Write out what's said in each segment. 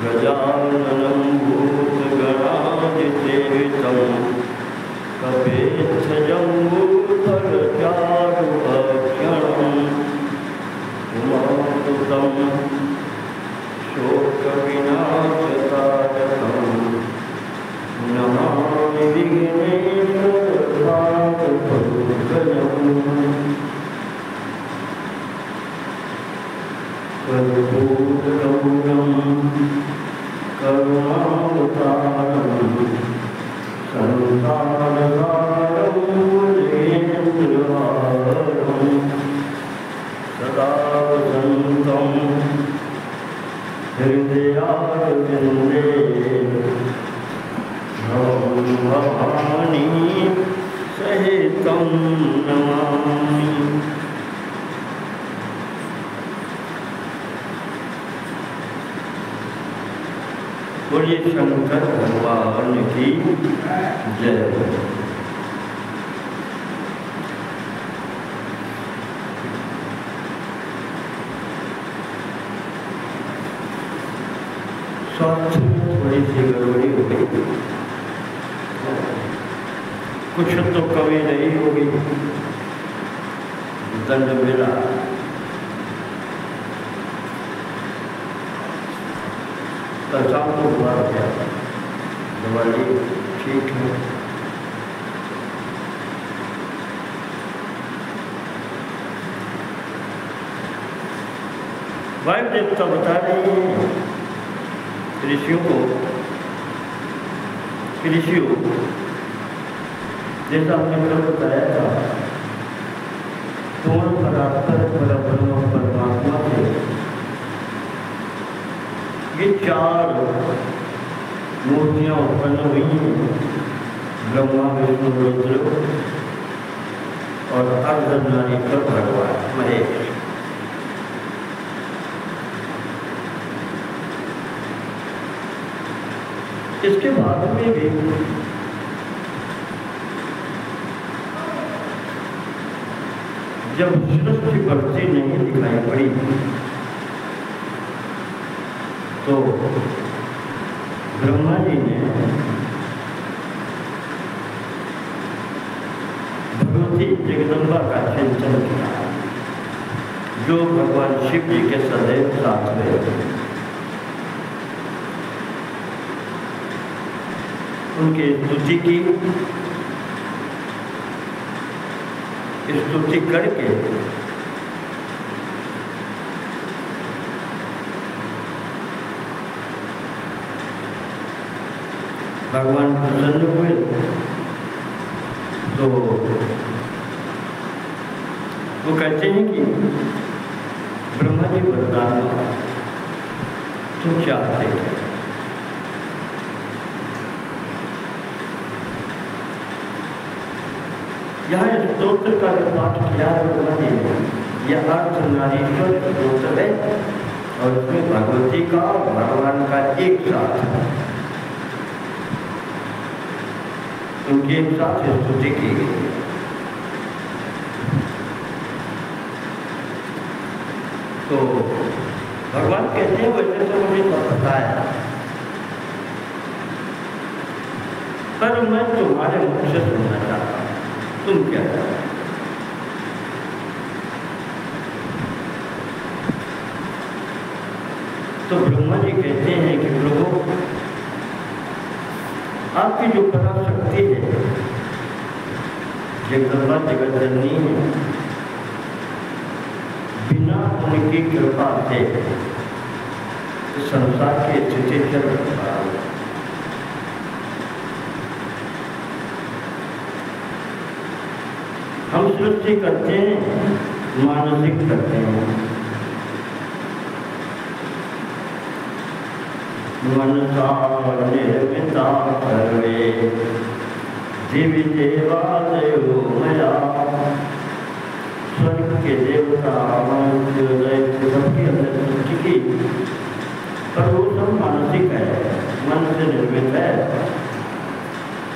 गजाननं भूतगणाधिसेवितं कपिध्वजम्बूफलचारुभक्षणं उमासुतं शोकविनाशकारकं नमामि विघ्नेश्वरपादपङ्कजम् कर्पूरगौरं करुणावतारं संसारसारं भुजगेन्द्रहारं सदा वसन्तं हृदयारविन्दे भवानी सहितं नमामि। बोलिए शंकर भगवान की जय। स्वास्थ्य में थोड़ी सी गड़बड़ी हो गई, कुछ तो कमी नहीं होगी, दंड मिला। शाम को बुला गया, दिवाली ठीक है। वायु देवता बता रहे हैं ऋषियों को, ऋषियों जैसा हमने कल बताया था, पूर्ण परात्पर परब्रह्म परमात्मा से ये चार मूर्तियां उत्पन्न हुई हैं, ब्रह्मा विष्णु रुद्र और अर्धनारीश्वर भगवान महेश। इसके बाद में भी जब सृष्टि बढ़ती नहीं दिखाई पड़ी तो ब्रह्मा जी ने भगवती जगदम्बा का चिंतन किया, जो भगवान शिव जी के सदैव साथ में। उनकी स्तुति की, स्तुति करके भगवान प्रसन्न हुए तो वो कहते हैं कि ब्रह्मा जी वरदान तुम चाहते हैं। यहाँ स्तोत्र का जो पाठ किया है ब्रह्मा जी ने, यह अर्धनारीश्वर स्तोत्र है और उसमें भगवती का भगवान का एक साथ, उनके एक साथ स्तुति की गई। तो भगवान कहते हैं वैसे तो मुझे पता है, पर मैं तुम्हारे मुख से सुनना चाहता हूँ, तुम क्या चाहते हो? तो ब्रह्मा जी कहते हैं कि प्रभु, आपकी जो पराशक्ति है, जगदम्बा जगत जननी है, बिना उनकी कृपा से संसार की स्थिति चल रहा है। हम सृष्टि करते हैं, मानसिक करते हैं, मनसा निर्मिता सर्वे दिव्य देवादयो मया। स्वर्ग के देवता सबके अंदर सृष्टि की, पर वो सब मानसिक है, मन से निर्मित है।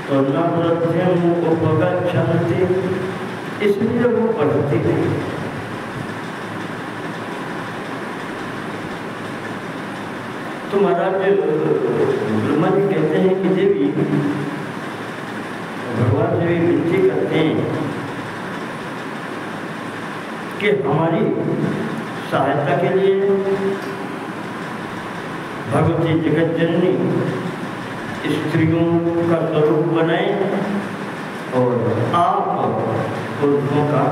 तो न प्रत्यम उपगच्छन्ति, इसलिए वो बढ़ती नहीं। तो महाराज ब्रह्मा जी कहते हैं कि देवी, भगवान से भी विनती करते हैं कि हमारी सहायता के लिए भगवती जगत जननी स्त्रियों का स्वरूप बनाए और आप पुरुषों का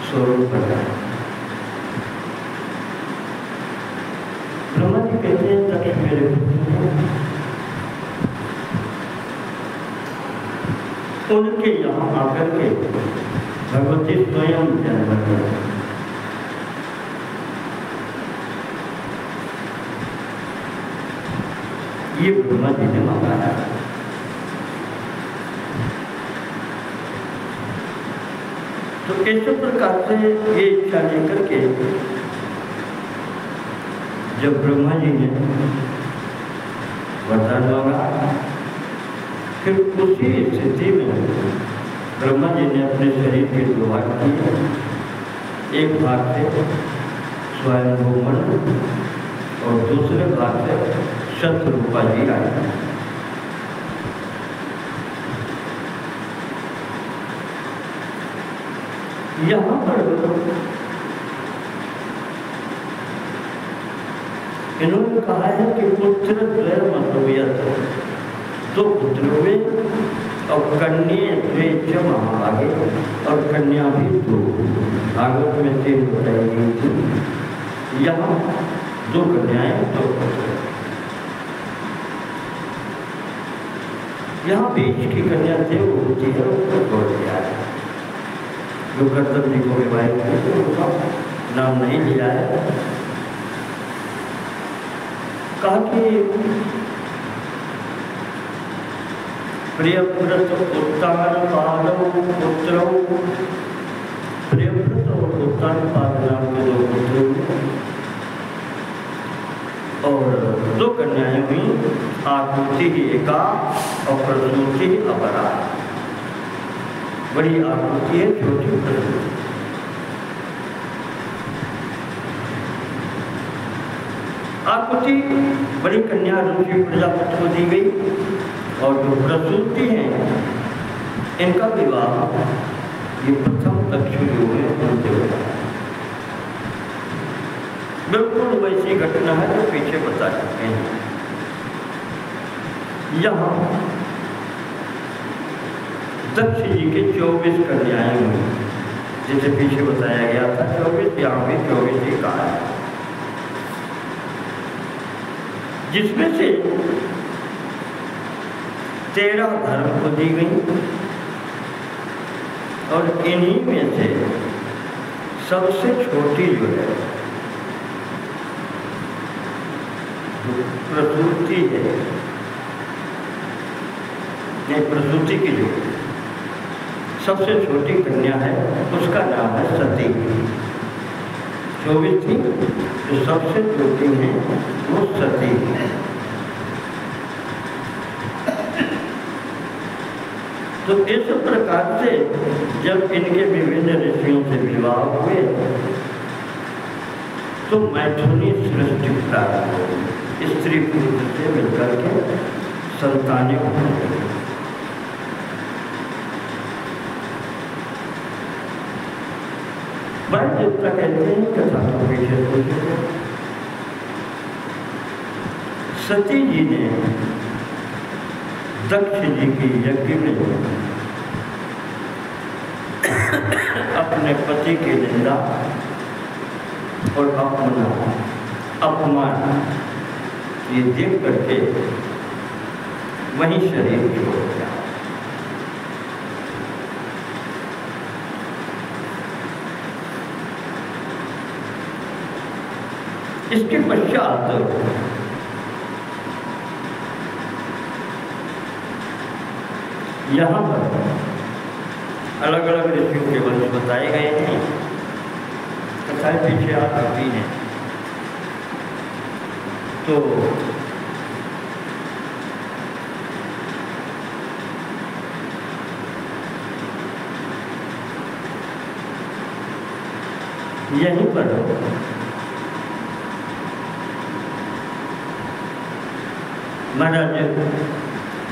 स्वरूप बनाए। ब्रह्मा जी कहते हैं दक्ष मेरे उनके यहाँ आकर के भगवती स्वयं जन्म लें। ये ब्रह्मा जी ने मांगा है। तो इस प्रकार से ये इच्छा लेकर के जब ब्रह्मा जी ने वरदान मांगा, फिर उसी स्थिति में ब्रह्मा जी ने अपने शरीर के दो भाग किए। एक भाग से स्वयं मंडल और दूसरे भाग से शत्रुपा जी आए। यहाँ पर इन्होंने कहा है कि पुत्र द्वयमसोयत, दो पुत्र हुए और कन्या द्वे महाभागे, और कन्या भी दो। भागवत में 3 बताई गई थी, यहाँ 2 कन्याएं 2 पुत्र। यहाँ बीच की कन्या देव होती है, उसको छोड़ दिया है। जो कर्तव्य जी को विवाहित किए उसका नाम नहीं लिया है। कहा कि प्रियव्रत उत्तान पादव पुत्र, प्रियव्रत और उत्तान पाद नाम के 2 पुत्र और 2 कन्याएं हुई। आकृति ही एका और प्रसूति ही अपरा। बड़ी आकृति है, छोटी प्रसूति। आकृति बड़ी कन्या ऋषि प्रजापति को दी गई और जो प्रसूति हैं इनका विवाह ये प्रथम तक्षुयुग में उनसे हुआ। बिल्कुल वैसी घटना है जो पीछे बता चुके हैं। यहाँ दक्ष जी के 24 कन्याएं हुई, जैसे पीछे बताया गया था 24, यहाँ भी 24 ही कहा है, जिसमें से 13 धर्म को दी गई और इन्हीं में से सबसे छोटी जो है प्रसूति है, प्रसूति की जो सबसे छोटी कन्या है उसका नाम है सती। 24 थी, जो सबसे छोटी है वो सती है। तो इस प्रकार से जब इनके विभिन्न ऋषियों से विवाह हुए तो मैथुनी सृष्टि प्रारंभ हुई। स्त्री पुरुष से मिलकर के संतानें होंगी। बड़े देवता कहते हैं कथा को पीछे सती जी ने दक्ष जी की यज्ञ में अपने पति की निंदा और अपमान ये देख करके वहीं शरीर छोड़ दिया। इसके पश्चात यहाँ पर अलग अलग ऋषियों के वंश बताए गए हैं। कथाएं पीछे आ सकती हैं। तो यहीं पर महाराज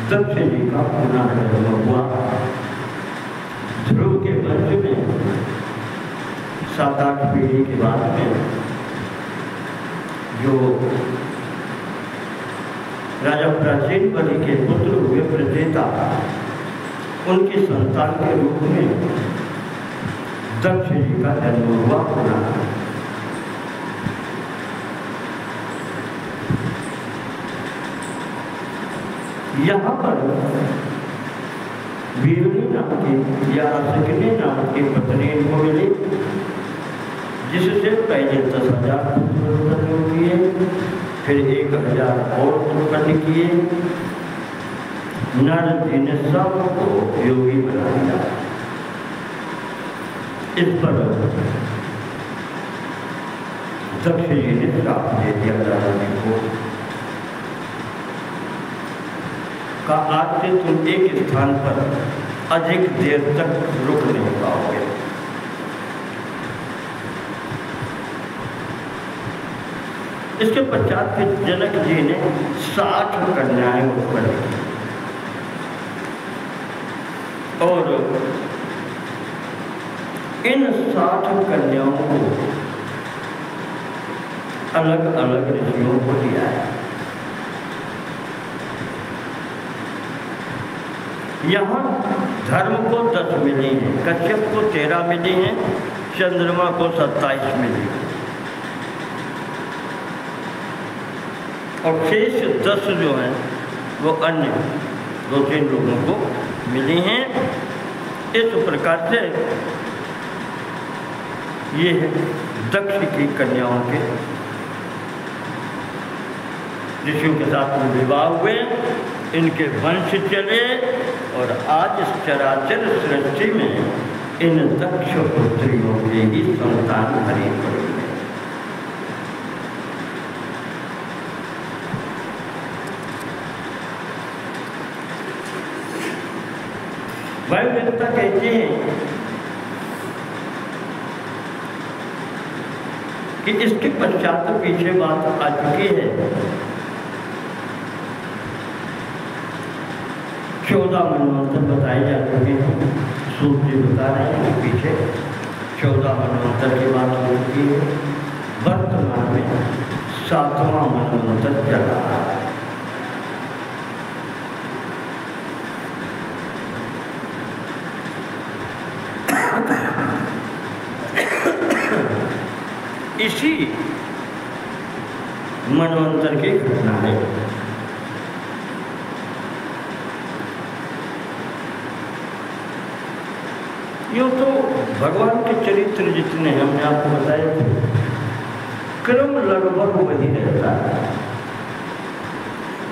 दक्ष जी का पुनः जन्म हुआ। ध्रुव के वंश में 7-8 पीढ़ी के बाद में जो राजा प्राचीन बलि के पुत्र हुए प्रजेता, उनकी संतान के रूप में दक्ष जी का जन्म हुआ पुनः। यहाँ पर वीरुनी नाम की या शकिनी नाम की पत्नी इनको मिली, जिससे पहले 10,000 उत्पन्न किए, फिर 1,000 और उत्पन्न किए। नारद जी ने सबको योगी बना दिया। इस पर दक्ष जी ने श्राप दे दिया नारद जी को, का आज से तुम एक स्थान पर अधिक देर तक रुक नहीं पाओगे। इसके पश्चात फिर जनक जी ने 60 कन्याएं उत्पन्न की और इन 60 कन्याओं को अलग अलग ऋषियों को दिया है। यहाँ धर्म को 10 मिली हैं, कश्यप को 13 मिली हैं, चंद्रमा को 27 मिली और शेष 10 जो हैं वो अन्य 2-3 लोगों को मिली हैं। इस प्रकार से ये दक्ष की कन्याओं के ऋषियों के साथ में विवाह हुए, इनके वंश चले और आज इस चराचर सृष्टि में इन दक्ष पुत्रियों के ही संतान भरी पड़ी है। वायुदेवता कहते हैं कि इसके पश्चात पीछे बात आ चुकी है। 14 मनवंतर बताए जा चुके हैं, सूर्य जी बता रहे हैं पीछे 14 मनवंतर की बात हो चुकी है। वर्तमान में 7वां मनवंतर चल रहा है। इसी मनवंतर की घटना है। यूँ तो भगवान के चरित्र जितने हमने आपको बताए थे, क्रम लगभग वही रहता है।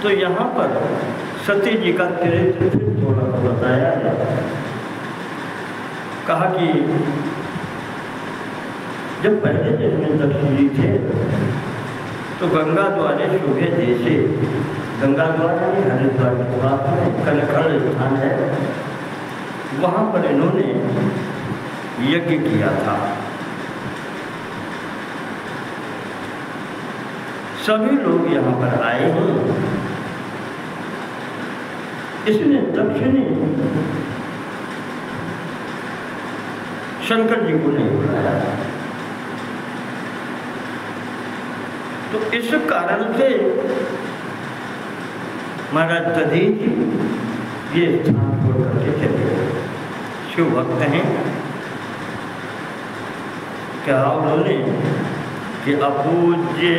तो यहाँ पर सती जी का चरित्र थोड़ा सा बताया है। कहा कि जब पहले जन्म दक्ष जी थे तो गंगा द्वारे शुभे देशे, गंगा द्वारा हरिद्वार के पास में कनखल स्थान है, वहाँ पर इन्होंने यज्ञ किया था। सभी लोग यहाँ पर आए हैं। इसने दक्ष ने शंकर जी को नहीं बुलाया, तो इस कारण से महाराज दधीच ये स्थान छोड़ करके चले गए। शिव भक्त हैं, क्या उन्होंने कि अपूज्य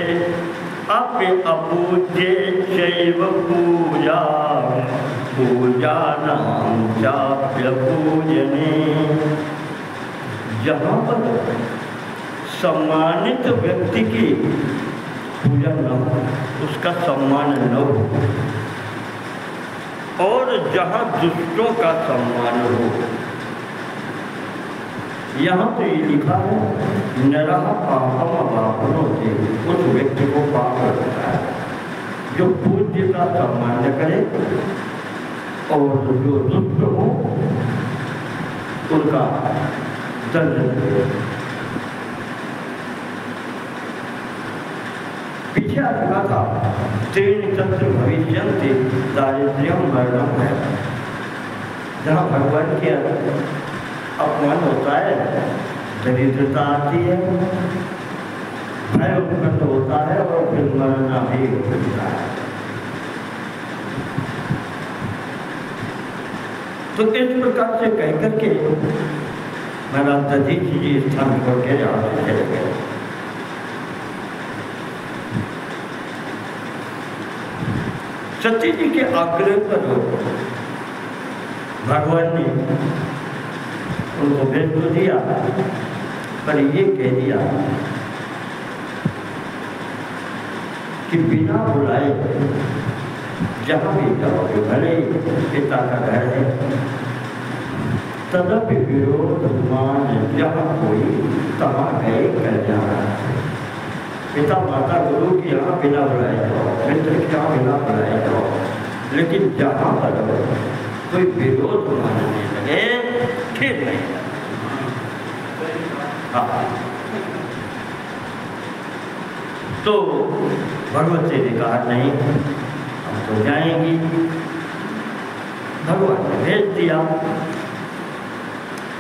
अपूज्य शैव पूजा पूजा नाम चाप्य पूजने। जहाँ पर सम्मानित व्यक्ति की पूजा न हो, उसका सम्मान न हो, और जहाँ दुष्टों का सम्मान हो, यहाँ तो ये लिखा है नरः पापम वापनोति, उस व्यक्ति को पाप लगता है जो पूज्य का सम्मान करे और जो दुष्ट हो उनका दंड करे। पीछे आ चुका था। त्रीणि तत्र भविष्यन्ति दारिद्र्यं मरणं है। जहाँ भगवान के अपमान होता है, दरिद्रता आती है, भय उत्पन्न होता है और फिर मरना भी होता है। तो इस प्रकार से कह करके महाराज दधीच जी स्थान छोड़ के यहाँ से चले गए। सती जी के आग्रह पर भगवान ने उनको भेज तो दिया, पर ये कह दिया कि बिना बुलाए जहाँ भी जाओगे, भले पिता का घर है, तदपि विरोध मान जहाँ कोई तहाँ गए कर जाना। पिता माता गुरु की यहाँ बिना बुलाए जाओ, मित्र की यहाँ बिना बुलाए जाओ, लेकिन जहाँ पर कोई विरोध मानने लगे फिर नहीं। हाँ, तो भगवती ने कहा नहीं, हम तो जाएंगी। भगवान ने भेज दिया।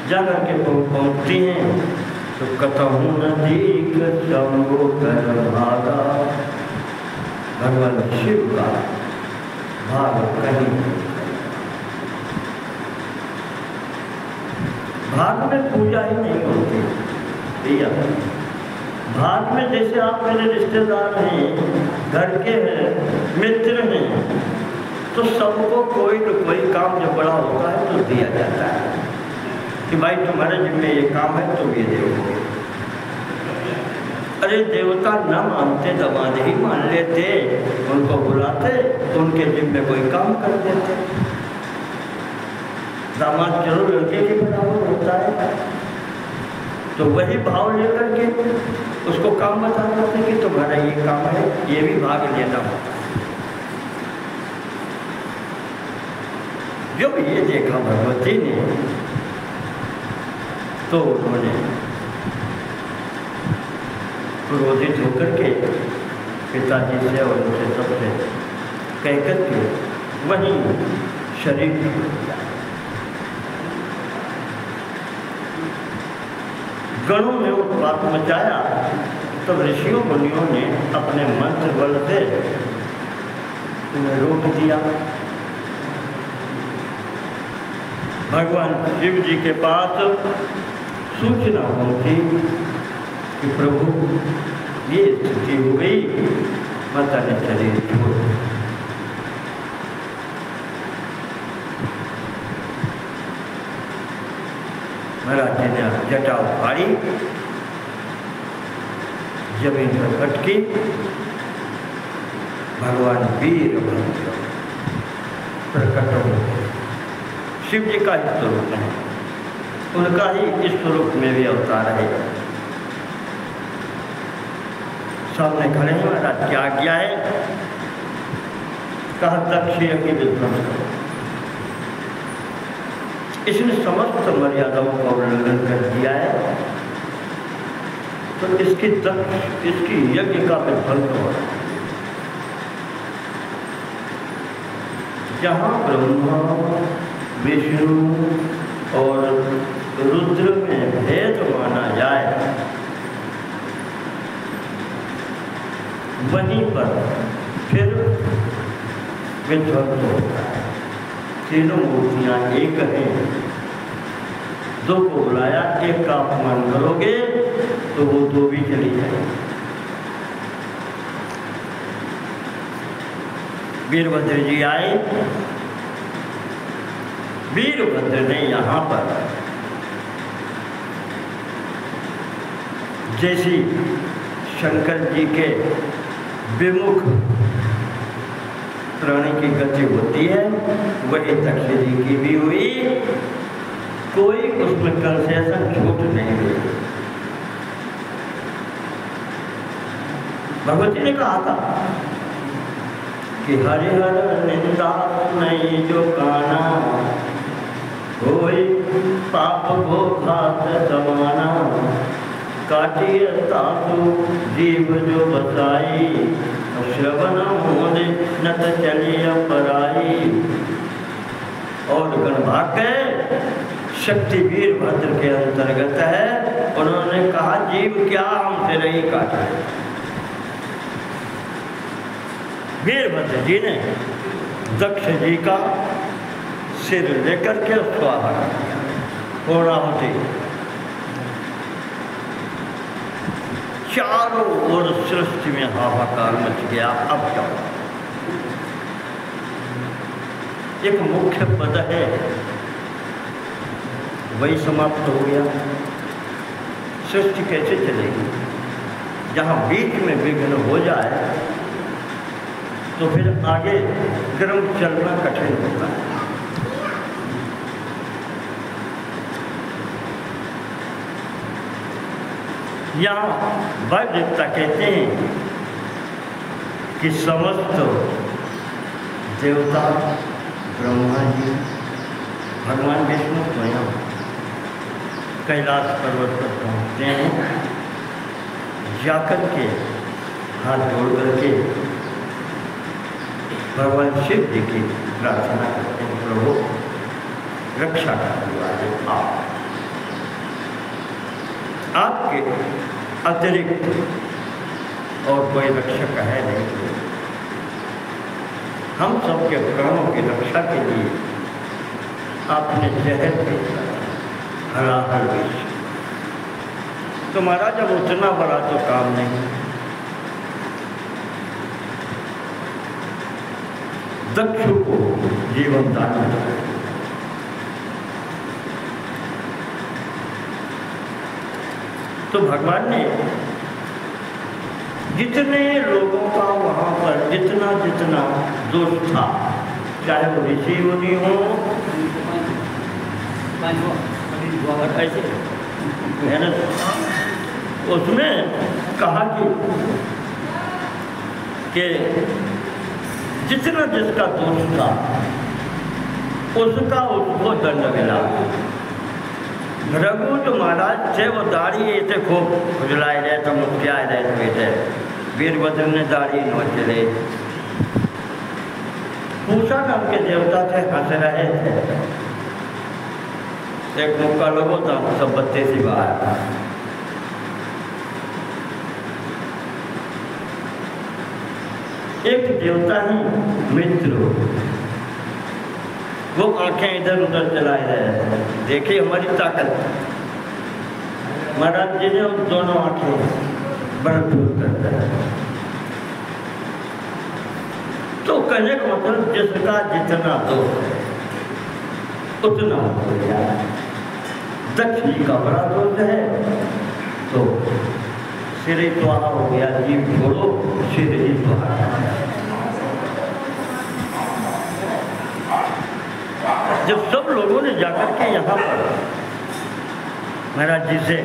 जाकर के पहुँचती हैं तो कतहु नदीक शंभो कर भागा। भगवान शिव का भाग कहीं, भाग में पूजा ही नहीं होती भैया। भाग में जैसे आप मेरे रिश्तेदार हैं, घर के हैं, मित्र हैं, तो सबको कोई न कोई काम जब बड़ा होता है तो दिया जाता है कि भाई तुम्हारे जिम्मे ये काम है तुम ये देखोगे। अरे देवता न मानते दामाद ही मान लेते, उनको बुलाते उनके जिम्मे कोई काम कर देते। दामाद जरूर लड़के के बराबर होता है, तो वही भाव लेकर के उसको काम बता देते कि तुम्हारा ये काम है, ये भी भाग लेना होता है। जब ये देखा भगवती ने तो उन्होंने क्रोधित होकर के पिताजी से और उनसे सबसे कह करके वहीं शरीर गणों में उत्पात मचाया। तब ऋषियों मुनियों ने अपने मंत्र बल से उन्हें रोक दिया। भगवान शिव जी के पास सूचना पहुंची कि प्रभु ये स्थिति हो गई, माता ने शरीर छोड़। महाराज जी ने जटा उखाड़ी, जमीन पर पटकी। भगवान वीरभद्र प्रकट हो गए। शिव जी का ही स्वरूप है, उनका ही इस स्वरूप में भी अवतार है। सामने खड़े हैं, महाराज क्या आज्ञा है? कहा दक्षिण की विध्वंस करो। इसने समस्त मर्यादाओं का उल्लंघन कर दिया है, तो इसकी यज्ञ का विध्वंस हो। जहाँ ब्रह्मा विष्णु और रुद्र में भेद माना जाए, वहीं पर फिर विध्वंस होता है। तीनों मूर्तियां एक हैं, दो को बुलाया, एक का अपमान करोगे तो वो दो भी चली जाएगी। वीरभद्र जी आए। वीरभद्र ने यहाँ पर जैसी शंकर जी के विमुख प्राणी की गति होती है, वही दक्ष जी की भी हुई। कोई उसमें कंसेशन छूट नहीं हुई। भगवती ने कहा था कि हरिहर निंदा नहीं जो काना, कोई पाप को घात समाना। काटिय तासु जीव जो बसाई, श्रवण मोदे न त चलिय पराई। और गणभाग गए शक्ति वीरभद्र के अंतर्गत है। उन्होंने कहा जीव क्या हमसे नहीं काटा। वीरभद्र जी ने दक्ष जी का सिर लेकर के स्वाहा किया। थोड़ा होती चारों ओर सृष्टि में हाहाकार मच गया। अब क्या एक मुख्य पद है वही समाप्त हो गया। सृष्टि कैसे चलेगी? जहाँ बीच में विघ्न हो जाए तो फिर आगे क्रम चलना कठिन होता है। यहाँ वैदिकता कहते हैं कि समस्त देवता ब्रह्मा जी भगवान विष्णु स्वयं कैलाश पर्वत पर पहुँचते हैं। जाकर के हाथ जोड़ करके भगवान शिव जी की प्रार्थना करते हैं, प्रभु रक्षा करने वाले आपके अतिरिक्त और कोई रक्षक है नहीं। हम सबके प्राणों की रक्षा के लिए आपने जहर भेजा, हराहर विष। तो महाराज अब उतना बड़ा तो काम नहीं। दक्ष को जीवन दान किया। तो भगवान ने जितने लोगों का वहाँ पर जितना जितना दोष था, चाहे वो ऋषि मुनि हो, ऐसे है ना, उसमें कहा कि जितना जिसका दोष था उसका उसको दंड मिला। रघु जो महाराज थे वो दाढ़ी ऐसे खूब खुजलाए रहे तो मुस्कियाए रहे थे। वीरभद्र ने दाढ़ी नोच ले। पूषा नाम के देवता थे, हंस रहे थे। एक मुक्का लोगो था, सब बत्ते सी बाहर। एक देवता ही मित्र, वो आंखें इधर उधर चलाए रहे। देखिए हमारी ताकत। महाराज जी ने दोनों आंखें बड़ा दूर करते हैं। तो कहने का मतलब जिसका जितना दोष है उतना हो गया। दक्ष जी का बड़ा दोष है तो सिर ही स्वाहा हो गया। जीव छोड़ो, सिर ही स्वाहा। जब सब लोगों ने जाकर के यहाँ पर महाराज जी से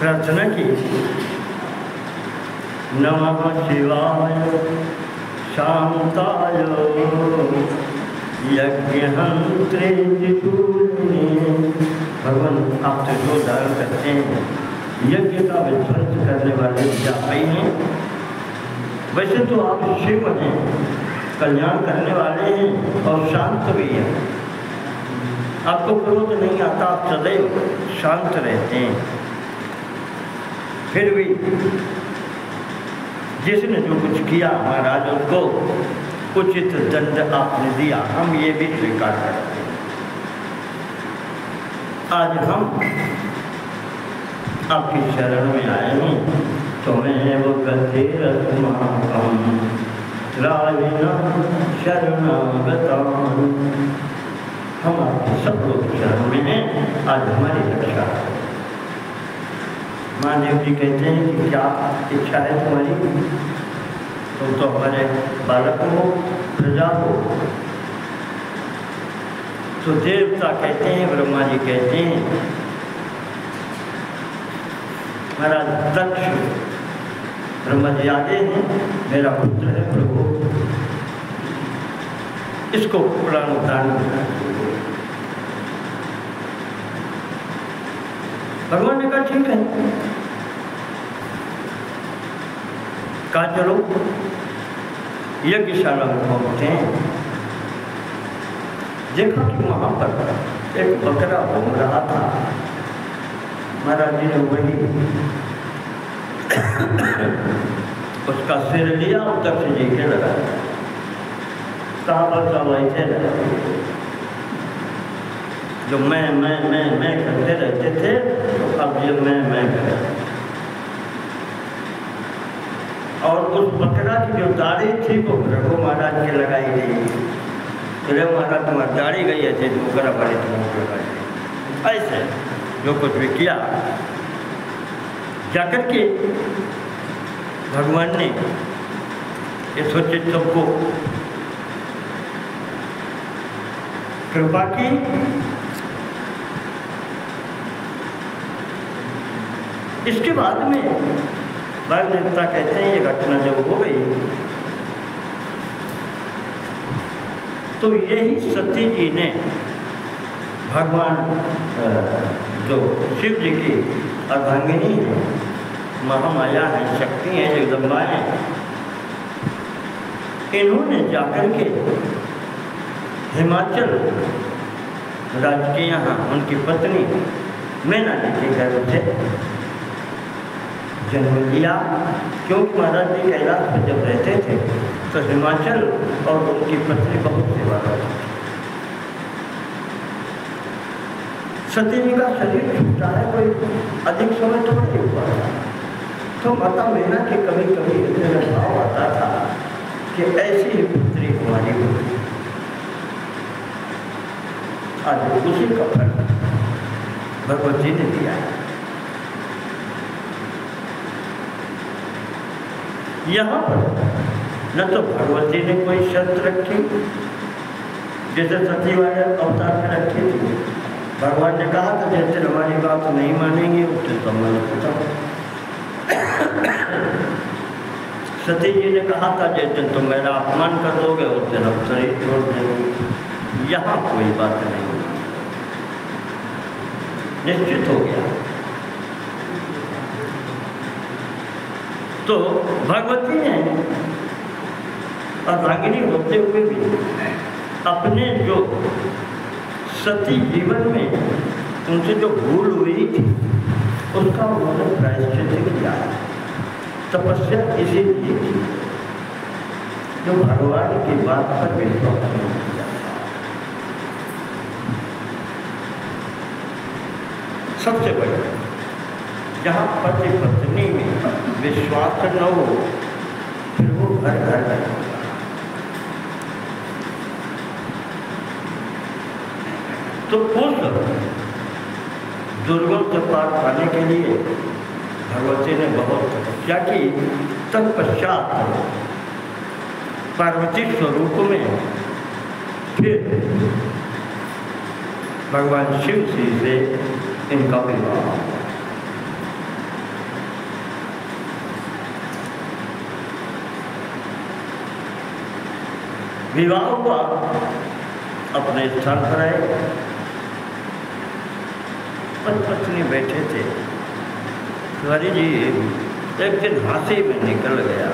प्रार्थना की, नमः शिवाय शांताय यज्ञहंत्रे त्रिशूलिने। भगवान आप त्रिशूल धारण करते हैं, यज्ञ का विध्वंस करने वाले व्यापी हैं। वैसे तो आप शिव हैं, कल्याण करने वाले हैं और शांत भी हैं। आपको क्रोध नहीं आता, आप सदैव शांत रहते हैं। फिर भी जिसने जो कुछ किया महाराज उसको उचित दंड आपने दिया, हम ये भी स्वीकार करते हैं। आज हम आपकी शरण में आए हैं। तुम्हें वो गति रत्माकम शरणागताम। हम आपके सब लोग शरण में हैं, आज हमारी रक्षा। महादेव जी कहते हैं कि क्या इच्छा है तुम्हारी? तुम तो हमारे बालक हो, प्रजा हो। तो देवता कहते हैं, ब्रह्मा जी कहते हैं, महाराज दक्ष ब्रह्मा जी आते हैं, मेरा पुत्र है प्रभु, इसको प्राण दान। भगवान ने कहा ठीक है, कहा चलो यज्ञशाला में पहुंचते हैं। देखा कि वहां पर एक बकरा घूम रहा था। महाराज जी ने वही उसका सिर लिया और दक्ष जी के लगाया। कहा बच्चा वैसे लगा जो मैं करते रहते थे, तो अब ये मैं करें। और उस बकरा की जो दाढ़ी थी वो रघु महाराज के लगाई गई। रघु महाराज तुम्हारी दाढ़ी गई है, बकरा बड़ी तुम्हें लगाई गई। ऐसे जो कुछ भी किया, जाकर के भगवान ने ये सोचे सबको कृपा की। इसके बाद में भाग नेता कहते हैं ये घटना जब हो गई तो यही सती जी ने भगवान जो शिव जी की अर्धांगिनी है, महामाया है, शक्ति है, जगदम्बा है, इन्होंने जाकर के हिमाचल राज्य के यहाँ उनकी पत्नी मैना जी के घर से जन्म लिया। क्योंकि महाराज जी कैलाश में जब रहते थे तो हिमाचल और उनकी पत्नी बहुत सेवा करती थी। सती जी का शरीर छूटा है, कोई अधिक समय तो नहीं हुआ था, तो माता मैना के कभी कभी इतने भाव आता था कि ऐसी ही पुत्री हमारी होती। आज उसी का फल भगवत जी ने दिया है। यहाँ पर न तो भगवती ने कोई शर्त रखी जैसे सती वाले अवतार में रखी थी। भगवान ने कहा था जैसे हमारी बात नहीं मानेंगे उससे संबंध खत्म। सती जी ने कहा था जैसे तुम मेरा अपमान कर दोगे उस दिन हम शरीर छोड़ देंगे। यहाँ कोई बात नहीं, निश्चित हो गया। तो भगवती ने अर्धांगिनी होते हुए भी अपने जो सती जीवन में उनसे जो भूल हुई थी उसका उन्होंने प्रायश्चित किया। तपस्या इसीलिए की जो भगवान की बात पर विश्वास नहीं किया। सबसे बड़ी जहाँ पति पत्नी में विश्वास न हो फिर वो घर घर नहीं। तो उस दुर्गम से पार पाने के लिए भगवती ने बहुत तपस्या की। तत्पश्चात पार्वती स्वरूप में फिर भगवान शिव जी से इनका विवाह। विवाह हुआ, अपने स्थान पर आए, पत्नी बैठे थे। हरि जी एक दिन हंसी में निकल गया।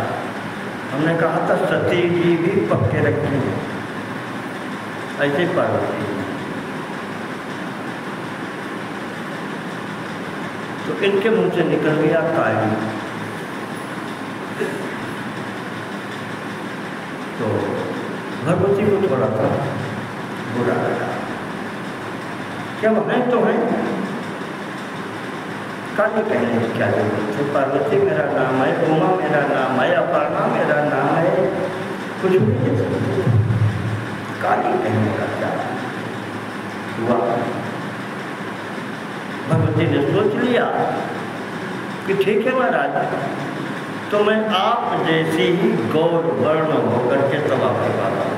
हमने कहा था सती जी भी पक्के रखी हैं, ऐसे पार्वती तो इनके मुंह से निकल गया काली। तो भगवती को थोड़ा सा बुरा लगा। क्या वो हैं तो हैं, काली कहने की क्या जरूरत है? पार्वती मेरा नाम है, उमा मेरा नाम है, अपर्णा मेरा नाम है, कुछ भी नहीं। काली कहने का क्या हुआ? भगवती ने सोच लिया कि ठीक है महाराज, तो मैं आप जैसी ही गौर वर्ण होकर के तब आपके पास आऊँ।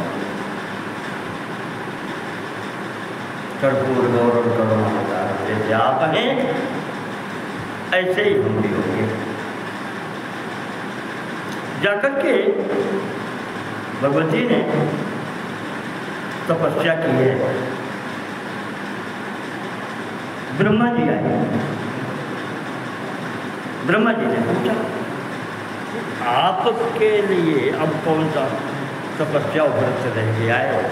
कर्पूर गौरव करुणावतार जैसे आप हैं ऐसे ही हम भी होंगे। जाकर के भगवती ने तपस्या की है। ब्रह्मा जी आए ब्रह्मा जी ने पूछा आपके लिए अब कौन सा तपस्या व्रत रह गया है?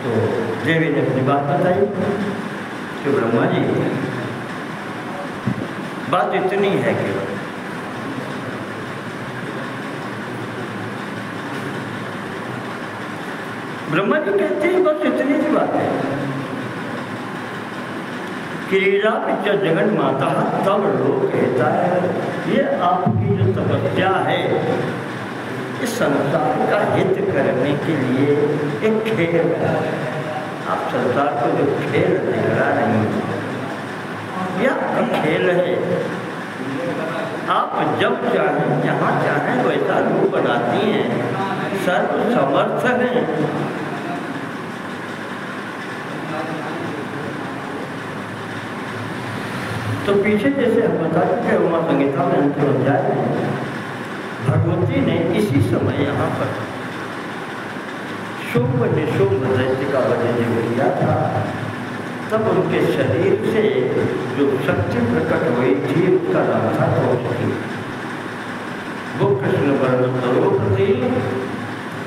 तो देवी ने अपनी बात बताई कि ब्रह्मा जी बात इतनी है कि ब्रह्मा जी कहते हैं बस इतनी सी बात है। क्रीड़ा पिक्च जगन माता तब लोग कहता है ये आपकी जो तपस्या है इस संसार का हित करने के लिए एक खेल है। आप संसार को जो खेल दिखा नहीं यह खेल है। आप जब चाहें जहाँ चाहें वैसा रूप बनाती हैं, सर्व समर्थ हैं। तो पीछे जैसे हम बता चुके उमा संगीता में अंतिम अध्याय में भगवती ने इसी समय यहाँ पर शुभ निशुभ दैत्य का वध जब किया था तब उनके शरीर से जो शक्ति प्रकट हुई थी उसका नाम था द्रौपदी। वो कृष्ण वर्ण स्वरूप थी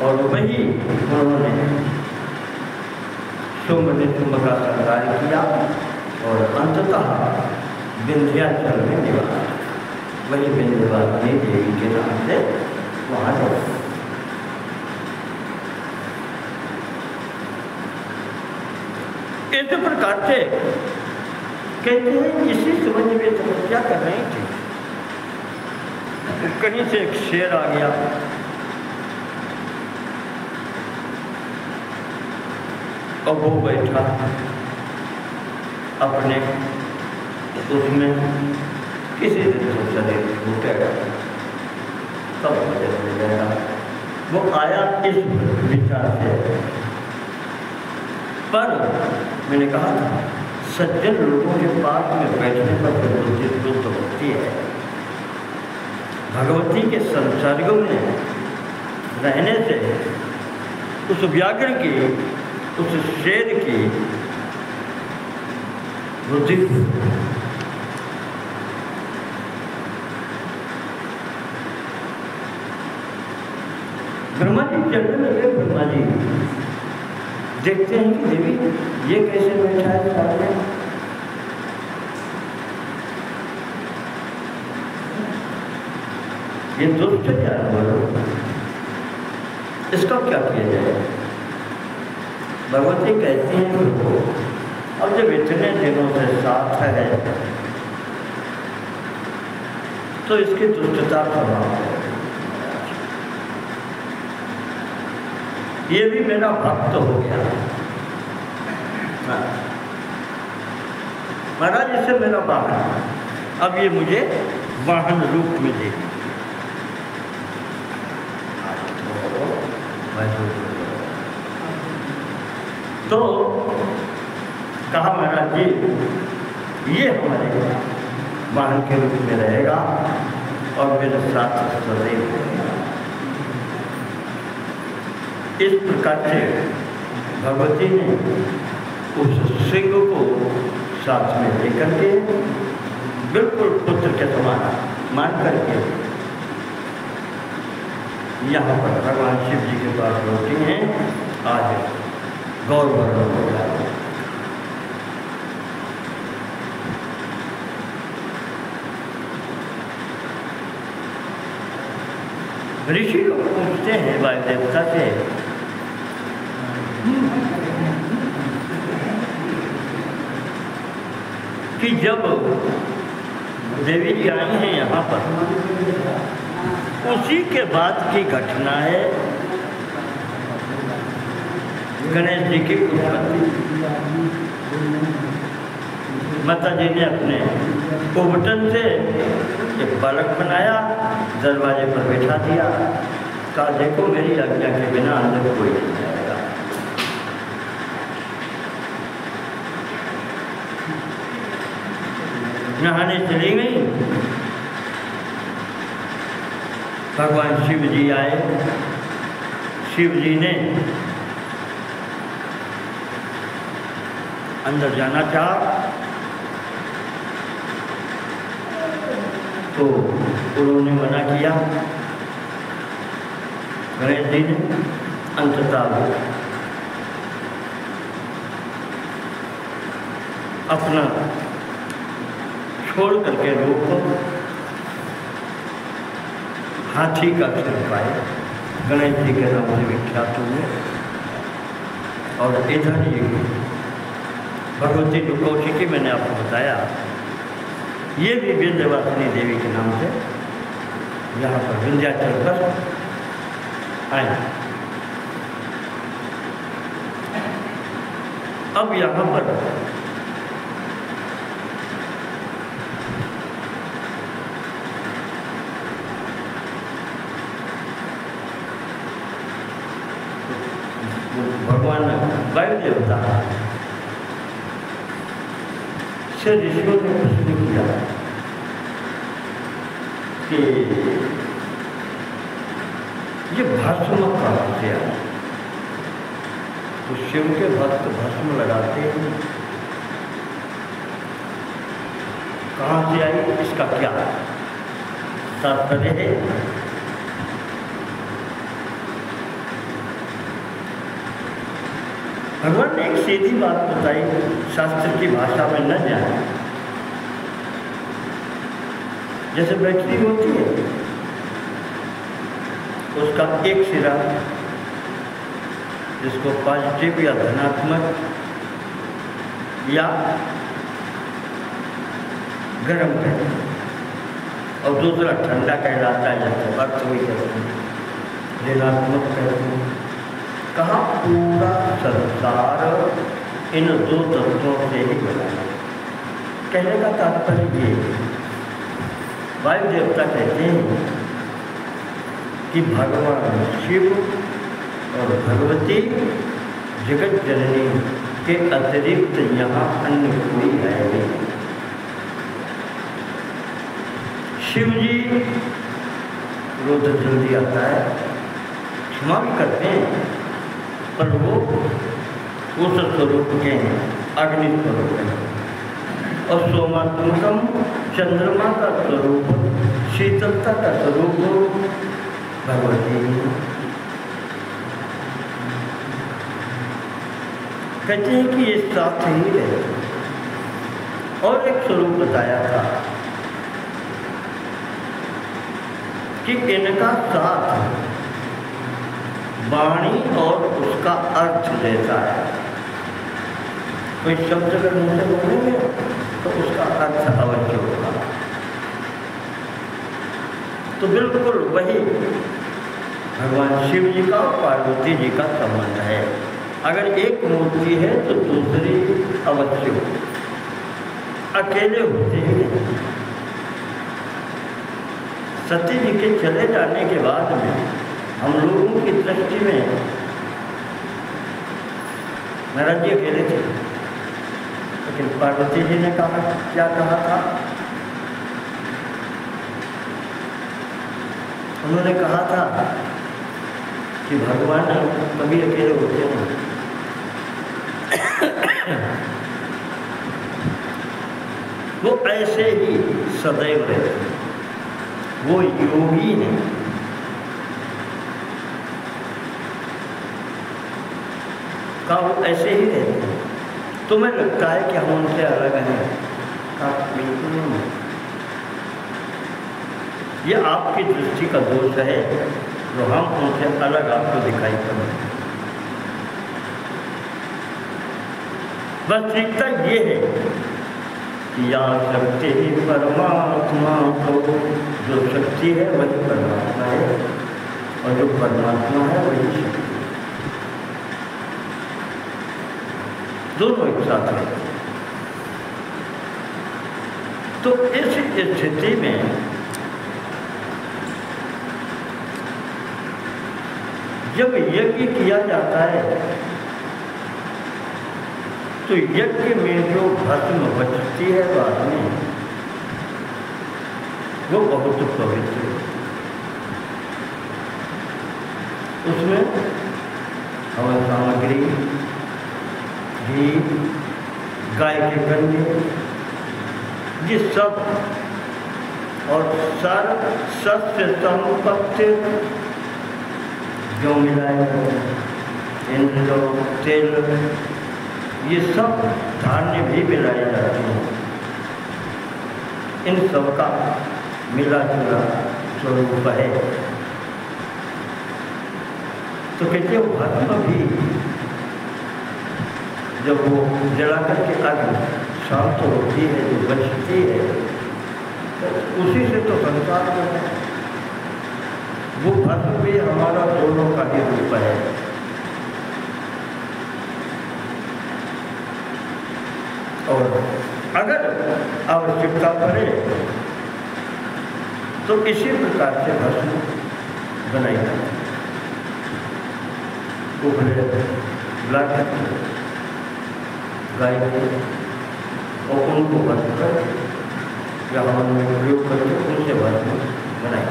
और वही उन्होंने शुभ निशुभ का संहार किया और अंततः विंध्याचल में निवास, वही विंध्यवासिनी देवी के नाम से वहाँ गए। इस प्रकार से कहते हैं इसी समय वे तपस्या कर रही थी, कहीं से एक शेर आ गया और वो बैठा अपने उसमें किसी दिन तो शरीर टूटेगा तब मुझे मिल जाएगा। वो आया इस विचार से, पर मैंने कहा था सज्जन लोगों के पास में बैठने पर बुद्धि शुद्ध होती है। भगवती के संसर्ग में रहने से उस व्याघ्र की, उस शेर की बुद्धि ब्रह्मा जी चलने लगे। ब्रह्मा जी देखते हैं कि देवी ये कैसे बैठा है सामने, ये दुष्ट क्या है, इसका क्या किया जाए? भगवती कहती हैं अब जब इतने दिनों से साथ है तो इसकी दुष्टता समाप्त है। ये भी मेरा भक्त हो गया महाराज, इससे मेरा वाहन, अब ये मुझे वाहन रूप में देगी। तो कहा महाराज जी ये हमारे वाहन के रूप में रहेगा और मेरे साथ सदैव रहेगा। इस प्रकार से भगवती ने उस सिंह को साथ में लेकर के बिल्कुल पुत्र के समान मान करके यहाँ पर भगवान शिव जी के पास होती हैं। आज गौर वर्णन हो गया। ऋषि लोग पूछते हैं वायु देवता से कि जब देवी जी आई हैं यहाँ पर उसी के बाद की घटना है गणेश जी की उत्पत्ति। माता जी ने अपने कुबटन से एक बालक बनाया, दरवाजे पर बैठा दिया, कहा देखो मेरी आज्ञा के बिना अंदर कोई नहीं जाएगा। नहाने चली गई। भगवान शिव जी आए। शिव जी ने अंदर जाना चाहा तो उन्होंने मना किया। गणेश जी ने अंततः अपना छोड़ करके रूप हाथी का सिर पाए, गणेश जी के नाम से विख्यात हुए। और इधर ये भगवती कौशिकी मैंने आपको बताया, ये भी विंध्यवासिनी देवी के नाम से यहाँ पर विंध्याचल पर आए। अब यहाँ पर भगवान वायु देवता से ऋषियों ने प्रश्न किया कि ये भस्म कहाँ से आया? तो शिव के भक्त भस्म लगाते हैं, कहाँ से आई, इसका क्या तात्पर्य है? भगवान ने एक सीधी बात बताई, शास्त्र की भाषा में न जाए। जैसे बैटरी होती है, उसका एक सिरा जिसको पॉजिटिव या धनात्मक या गर्म कहते हैं, और दूसरा ठंडा कहलाता है, जैसे अर्थ हुई कहते हैं, ऋणात्मक कहते हैं। कहा पूरा संसार इन दो तत्वों से ही बना है। कहने का तात्पर्य ये, वायु देवता कहते हैं कि भगवान शिव और भगवती जगत जननी के अतिरिक्त यहाँ अन्य कोई है नहीं। शिव जी क्रोध जल्दी आता है, क्षमा भी करते हैं, पर वो उस स्वरूप के हैं, अग्नि स्वरूप है। और सोमात्मकम चंद्रमा का स्वरूप, शीतलता का स्वरूप भगवती। कहते हैं कि ये साथ ही है। और एक स्वरूप बताया था कि इनका साथ वाणी और उसका अर्थ जैसा है। कोई शब्द अगर मुझे बोलेंगे तो उसका अर्थ अवश्य होगा। तो बिल्कुल वही भगवान शिव जी का और पार्वती जी का संबंध है। अगर एक मूर्ति है तो दूसरी अवश्य हो, अकेले होते हैं। सती जी के चले जाने के बाद में हम लोगों की दृष्टि में महाराज जी अकेले थे, लेकिन पार्वती जी ने कहा, क्या कहा था? उन्होंने कहा था कि भगवान कभी अकेले होते हैं, वो ऐसे ही सदैव रहते, वो योगी हैं। का वो ऐसे ही रहते हैं। तुम्हें लगता है कि हम उनसे अलग हैं? बिल्कुल नहीं। ये आपकी दृष्टि का दोष है, जो हम उनसे अलग आपको दिखाई पड़े। बस ठीकता ये है कि या शक्ति ही परमात्मा को, जो शक्ति है वही परमात्मा है, और जो परमात्मा है वही शक्ति। दोनों एक साथ रहते हैं। तो इस स्थिति में जब यज्ञ किया जाता है तो यज्ञ में जो भस्म बचती है बाद में, वो बहुत पवित्र है। उसमें हवन सामग्री, घी, गाय के गंदे, ये सब और सस्य संपत्ति जो मिलाए इंद्र तेल ये सब धान्य भी मिलाए जाते हैं। इन सब का मिला जुला स्वरूप है। तो कहते हैं भस्म भी जब वो जला करके आग शांत होती है, जो बचती है, तो उसी से तो संसार में है। वो भस्म भी हमारा दोनों का ही रूप है। और अगर आवश्यकता पड़े तो इसी प्रकार से भस्म बनाई जाती है। उबले लाकर गाय और उनको भस्म कर या हवन में प्रयोग करके उनसे भस्म बनाई।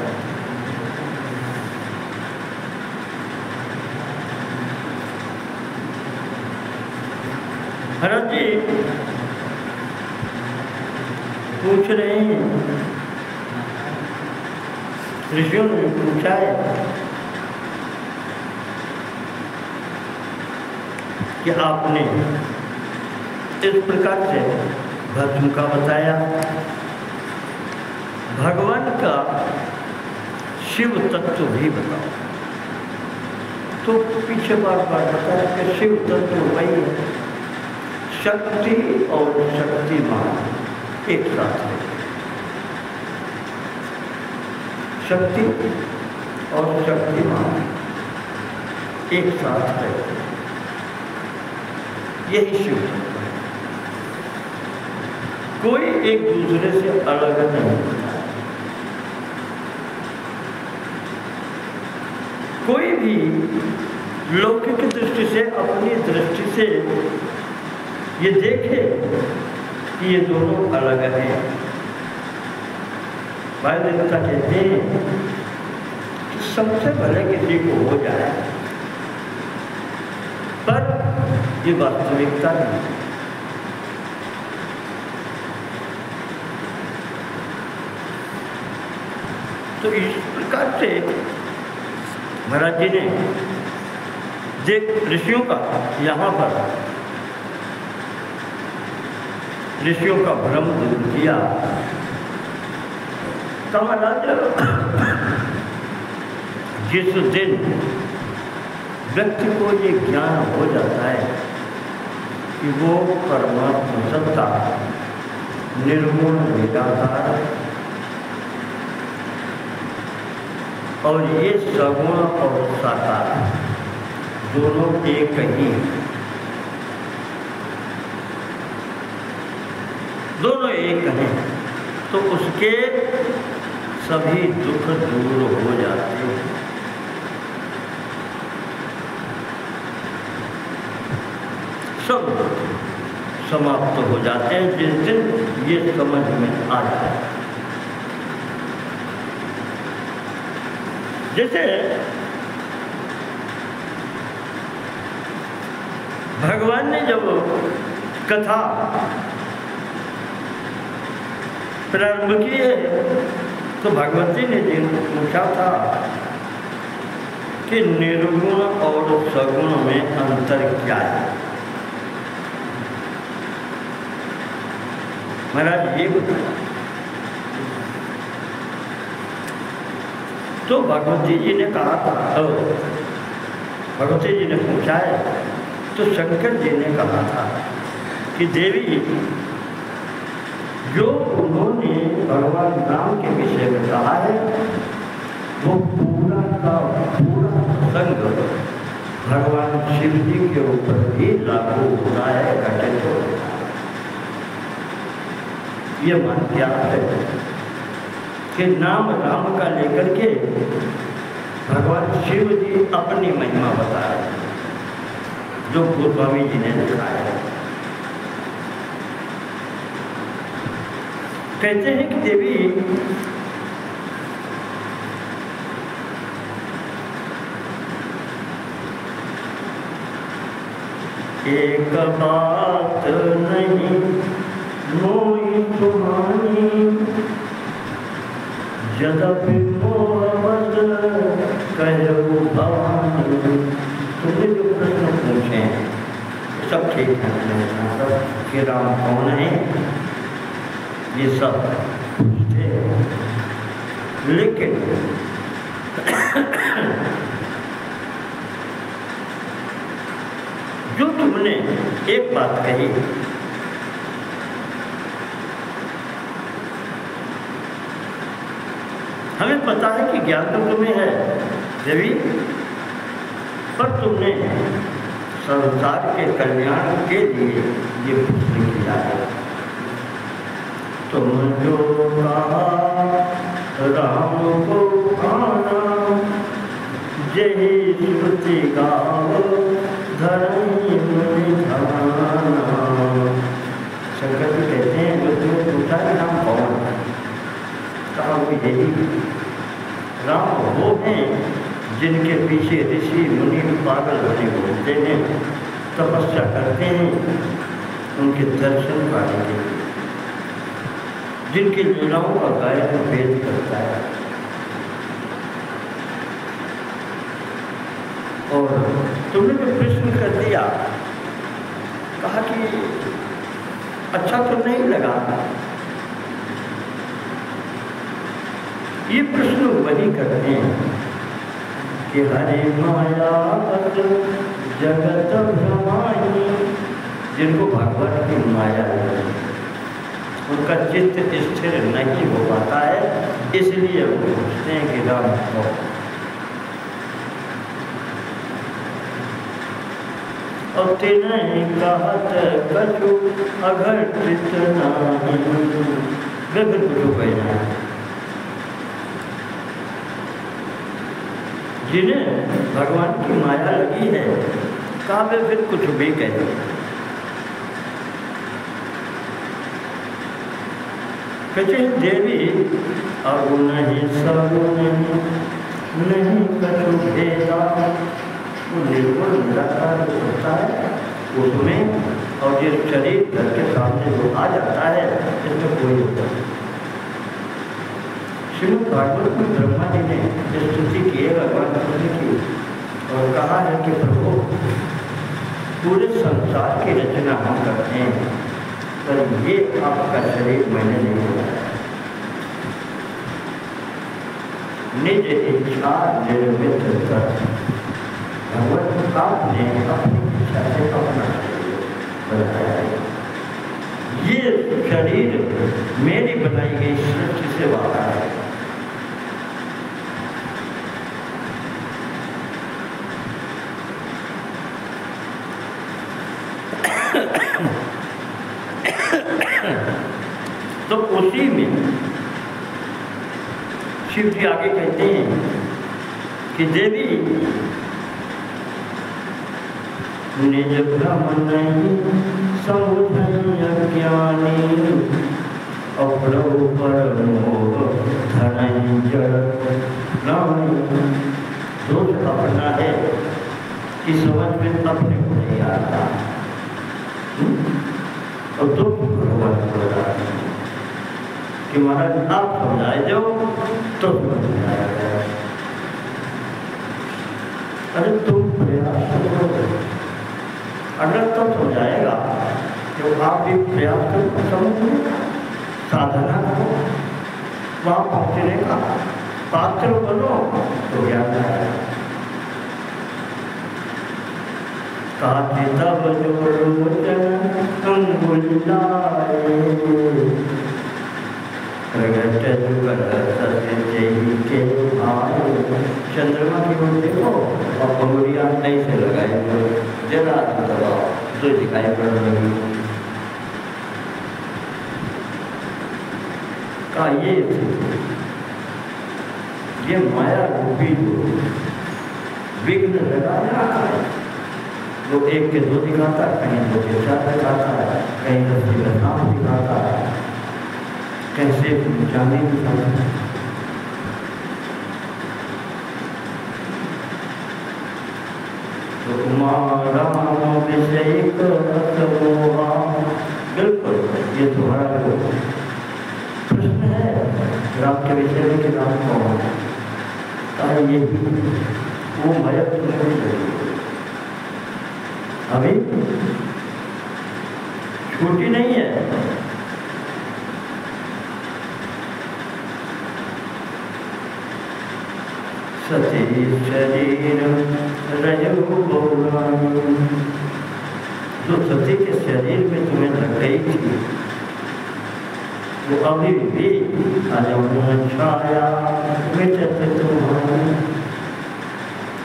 भरत जी पूछ रहे हैं, ऋषियों ने पूछा है कि आपने इस प्रकार से भस्म का बताया, भगवान का शिव तत्व भी बताओ। तो पीछे बार बार बताया कि शिव तत्व वही है, शक्ति और शक्तिमान एक साथ है। शक्ति और शक्तिमान एक साथ है, यही शिव तत्व है। कोई एक दूसरे से अलग नहीं होता। कोई भी लौकिक दृष्टि से, अपनी दृष्टि से ये देखे कि ये दोनों अलग हैं। भाई देवता कहते हैं कि सबसे भले किसी को हो जाए, पर ये वास्तविकता नहीं। तो इस प्रकार से महाराज जी ने देख ऋषियों का यहाँ पर ऋषियों का भ्रम दूर किया। तो महाराज जिस दिन व्यक्ति को ये ज्ञान हो जाता है कि वो परमात्मा सत्ता निर्गुण निराकार और ये सगुण और साकार दोनों एक ही, दोनों एक हैं, तो उसके सभी दुख दूर हो जाते हैं। सब समाप्त हो जाते हैं जिस दिन ये समझ में आ जाए। जैसे भगवान ने जब कथा प्रारंभ की है तो भगवती ने जिन पूछा था कि निर्गुण और सगुण में अंतर क्या है। महाराज ये बताया तो भगवती जी ने कहा था, भगवती जी ने पूछा है तो शंकर जी ने कहा था कि देवी जो उन्होंने भगवान राम के विषय में कहा है वो पूरा का पूरा संग भगवान शिव जी के ऊपर भी लागू होता है, घटित होता है। ये मान क्या है कि नाम राम का लेकर के भगवान शिव जी अपनी महिमा बता रहे हैं, जो गोस्वामी जी ने दिखाया है। कहते हैं कि देवी एक बात नहीं मोई तुम्हारी यद्यपि मोहवश कहूँ भवानी। तुमने जो प्रश्न पूछे हैं सब ठीक है कि राम कौन है, ये सब पूछते हैं, लेकिन जो तुमने एक बात कही, हमें पता है कि ज्ञान तो तुम्हें है देवी, पर तुमने संसार के कल्याण के लिए ये प्रश्न किया है। तुम जो कहा राम को आना, यही श्रुति गाओ धरणी में ध्याना। शंकर जी कहते हैं जो तुमने पूछा कि राम कौन है, कहा वो यही राम वो हैं जिनके पीछे ऋषि मुनि पागल बने घूमते हैं, तपस्या करते हैं उनके दर्शन पाने के लिए, जिनकी लीलाओं का गायन वेद करता है। और तुमने जो प्रश्न कर दिया, कहा कि अच्छा तो नहीं लगा, ये प्रश्न वही करते हैं कि हरे माया जगत भ्रमाई, जिनको भगवान की माया है, उनका चित्त स्थिर नहीं हो पाता है, इसलिए वो पूछते हैं कि राम को। और तेने कहत कछु अगर कितना बिल्कुल कुछ कहना है, जिन्हें भगवान की माया लगी है, कहा वे फिर कुछ भी कहे। कहते हैं देवी अब नहीं सब नहीं कछु भेदा, वो निर्गुण निराकार होता है उसमें, और ये शरीर घर के सामने जो आ जाता है इसमें कोई होता है। श्रीमद् भागवत में ब्रह्मा जी ने स्तुति की है भगवान कृष्ण की, और कहा है कि प्रभु पूरे संसार की रचना हम करते हैं, पर ये आपका शरीर मैंने नहीं बनाया, निज इच्छा निर्मित कर भगवत आपने अपनी इच्छा से अपना शरीर बनाया है। ये शरीर मेरी बनाई गई सृष्टि से वाला है। तो उसी में शिव जी आगे कहते हैं कि देवी निज भ्रम नहीं समुझई अज्ञानी, अप्रभु पर मोह धनई जड़ प्राणी। दोष अपना है कि समझ में अपने को नहीं आता, और दुख भगवान को रहा है कि महाराज आप समझाए दो तो समझ में आएगा। अरे तुम प्रयास करो, अगर तो हो जाएगा तो आप भी प्रयास करो, समझो, साधना करो, वहाँ पहुँचने का पात्र बनो तो ज्ञान आएगा। काटे तब जो लोचन अंगुलियाए, प्रगट जुगल सत्य जय के आए। चंद्रमा की ओर देखो और अंगुलियां ऐसे लगाए, जरा दबाओ तो दिखाई पड़ रही। का ये माया रूपी विघ्न लगाया है, वो एक के दो दिखाता है, कहीं दो के चार दिखाता है, कहीं 10 के 9 दिखाता है, कैसे जाने दिखाता है। तो उमा राम विषय बिल्कुल ये तुम्हारा प्रश्न है राम के विषय में कि राम कौन है, कहा ये वो मयक अभी छोटी नहीं है। सती शरीर रजो बहुरानी, जो सती के शरीर में तुम्हें लग गई थी वो अभी भी छाया मिटत तुम्हारी,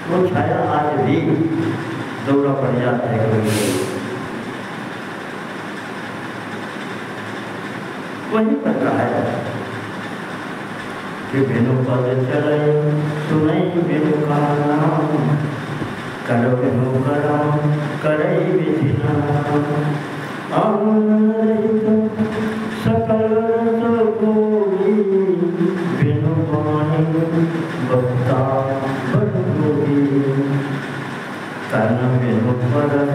वो छाया आज भी दौरा पड़ जाता है कभी। वही पर कहा है कि बिनु पद चले सुनई बिनु का नाम, करो बिनु करम करई विधि नाम, सकल कोई बिनु वाणी बक्ता बड़ोगी, कर्म बिनु परस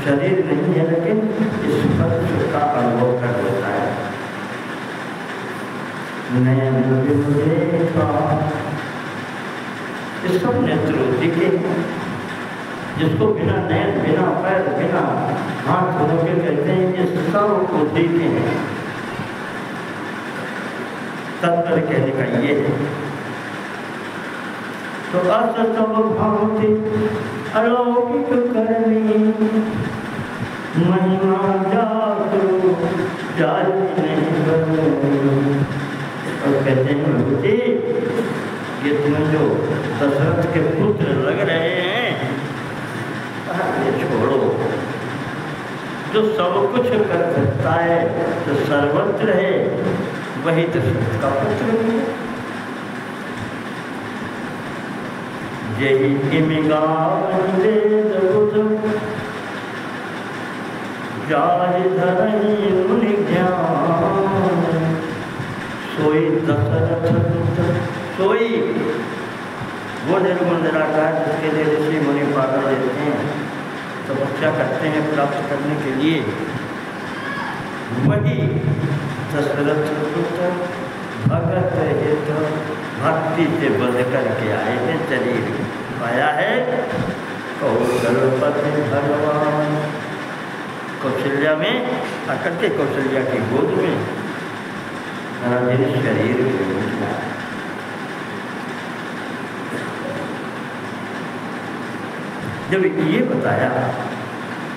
शरीर नहीं है लेकिन स्पर्श का अनुभव कर लेता है। नयन बिनु देखा, ये सब नेत्र दिखे, जिसको बिना नयन बिना पैर बिना हाथ धोने के कहते हैं, ये सब को देखे हैं। तत्पर कहने का ये है। तो असतव भावते अलौकिक करनी, महिमा जागो जारी नहीं करनी। और कहते हैं प्रभुजी, ये तुम्हें जो दशरथ के पुत्र लग रहे हैं ये छोड़ो, जो सब कुछ कर सकता है, जो सर्वत्र है, वही दशरथ का पुत्र है। यही इमिगा वेद बुध जाहि धरहि मुनि ज्ञान, सोई दशरथ पुत्र, सोई वो निर्गुण निराकार जिसके लिए ऋषि मुनि पागल देते हैं, तपस्या करते हैं प्राप्त करने के लिए, वही दशरथ पुत्र भगत हित भक्ति से बध करके आए हैं, शरीर पाया है कौशलपति भगवान। कौशल्या में आकर के कौशल्या की गोद में शरीर जब ये बताया,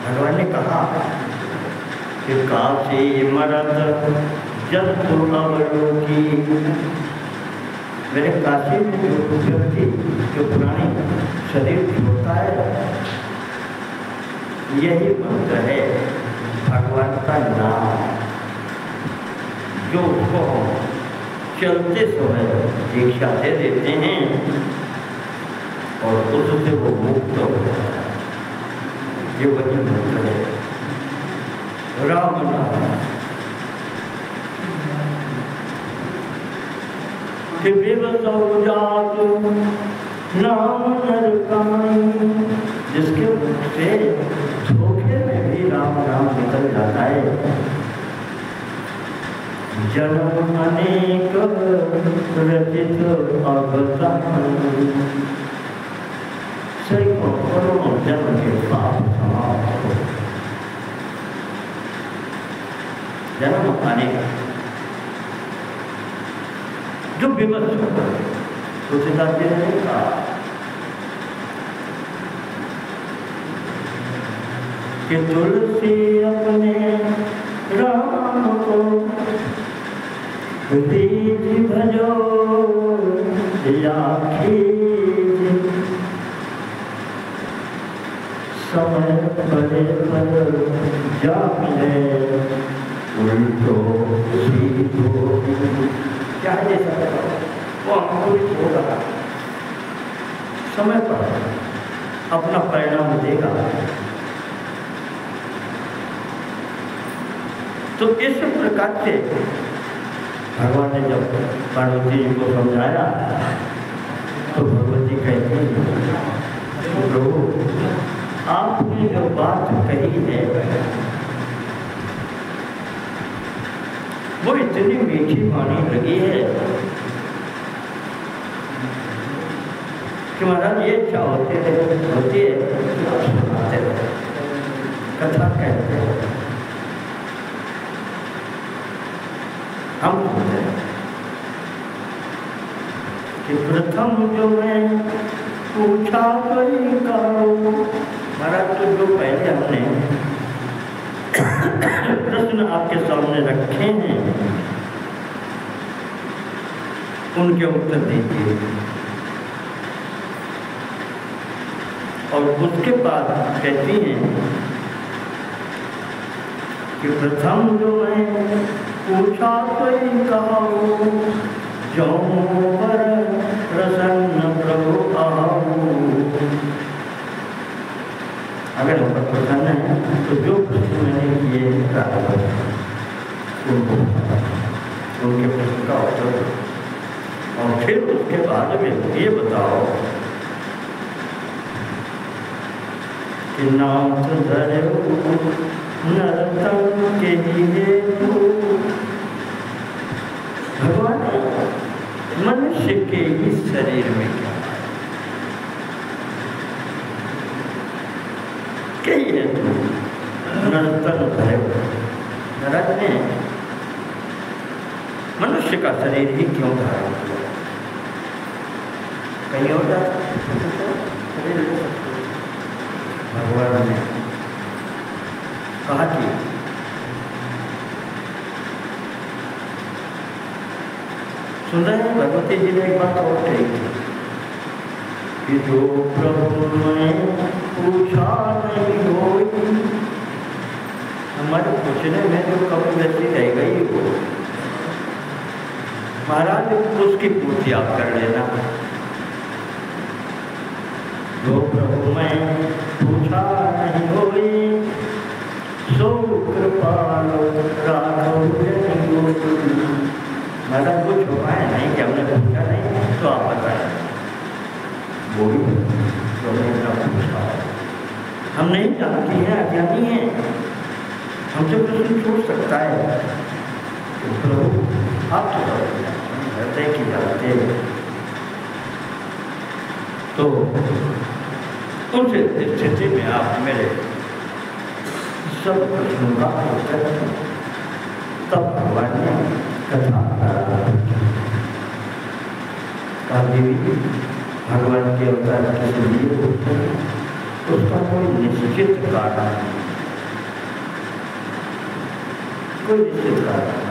भगवान ने कहा कि काशी मरत जब की, मेरे काशी में जो व्यक्ति जो पुरानी शरीर छोड़ता है, यही मंत्र है भगवान का नाम, जो उसको चलते समय दीक्षा दे देते हैं और उससे वो मुक्त हो जाता है। ये वही मंत्र है राम नाम। नाम नरकाई, जिसके मुख से धोखे में भी राम नाम निकल जाता है। जन्म अनेक रचित अवतार, करोड़ों जन्म के पाप समाप्त हो। जन्म आने का जो विवश होता है, तुलसीदास जी ने कहा कि तुलसी अपने राम को रीति भजो समय पड़े पर जाने उल्टो सीधो, क्या जैसा वो हमको भी होगा, समय पर अपना परिणाम देगा। तो इस प्रकार से भगवान ने जब पार्वती जी को समझाया तो भगवती कहती है, प्रभु आपने जो बात कही है वो इतनी मीठी वाणी लगी है कि महाराज ये क्या होती है कि आप सुनाते रहे, कथा कहते हैं, हम सुनते हैं कि प्रथम जो मैं पूछा कोई करो। महाराज तो जो पहले हमने प्रश्न आपके सामने रखे हैं उनके उत्तर दीजिए, और उसके बाद कहती हैं कि प्रथम जो मैं पूछा कोई कहो, जो पर प्रसन्न प्रभु आओ। अगर हम पर प्रसन्न है तो जो प्रश्न मैंने किए उनके प्रश्न का उत्तर, और फिर उसके बाद में ये बताओ कि नाथ धरे नरतम के लिए भगवान मनुष्य के ही शरीर में क्या है नरतम धरे, नरक ने मनुष्य का शरीर ही क्यों धारण किया? कहीं और भगवान ने कहा कि सुन रहे हैं, भगवती जी ने एक बात और कही कि जो प्रभु ने पूछा नहीं हो, हमारे पूछने में जो कभी वैसी रह गई हो, महाराज उसकी पूर्ति आप कर लेना। जो प्रभु मैं पूछा नहीं होई, सो कृपालो राघव। महाराज कुछ हुआ है नहीं कि हमने पूछा नहीं, तो आप बताएं वो भी तो हमने पूछा, हम नहीं जानती हैं, अज्ञानी हैं, हमसे प्रश्न छूट सकता है तो प्रभु आप तो हृदय की जानते हैं। तो उस स्थिति में आप मेरे सब प्रश्नों का उत्तर, तब भगवान ने कथा का देवी भगवान के अवतार के लिए होते हैं, उसका कोई निश्चित कारण नहीं, कोई निश्चित कारण।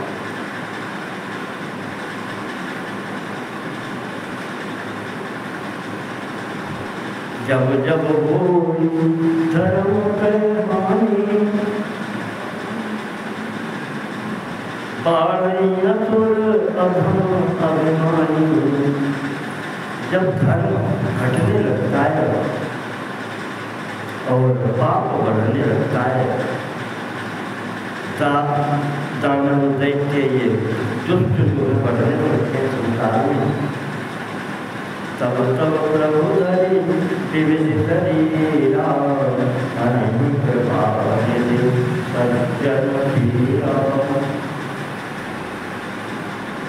जब जब बोली धर्म कहानी, बाणी असुर अधम अभिमानी। जब धर्म घटने लगता है और पाप बढ़ने लगता है, दानव दैत्य ये दुष्ट जो बढ़ने लगते हैं संसार में, तब तब प्रभु धरी विविध शरीरा, अनेक पावनि सज्जन पीरा।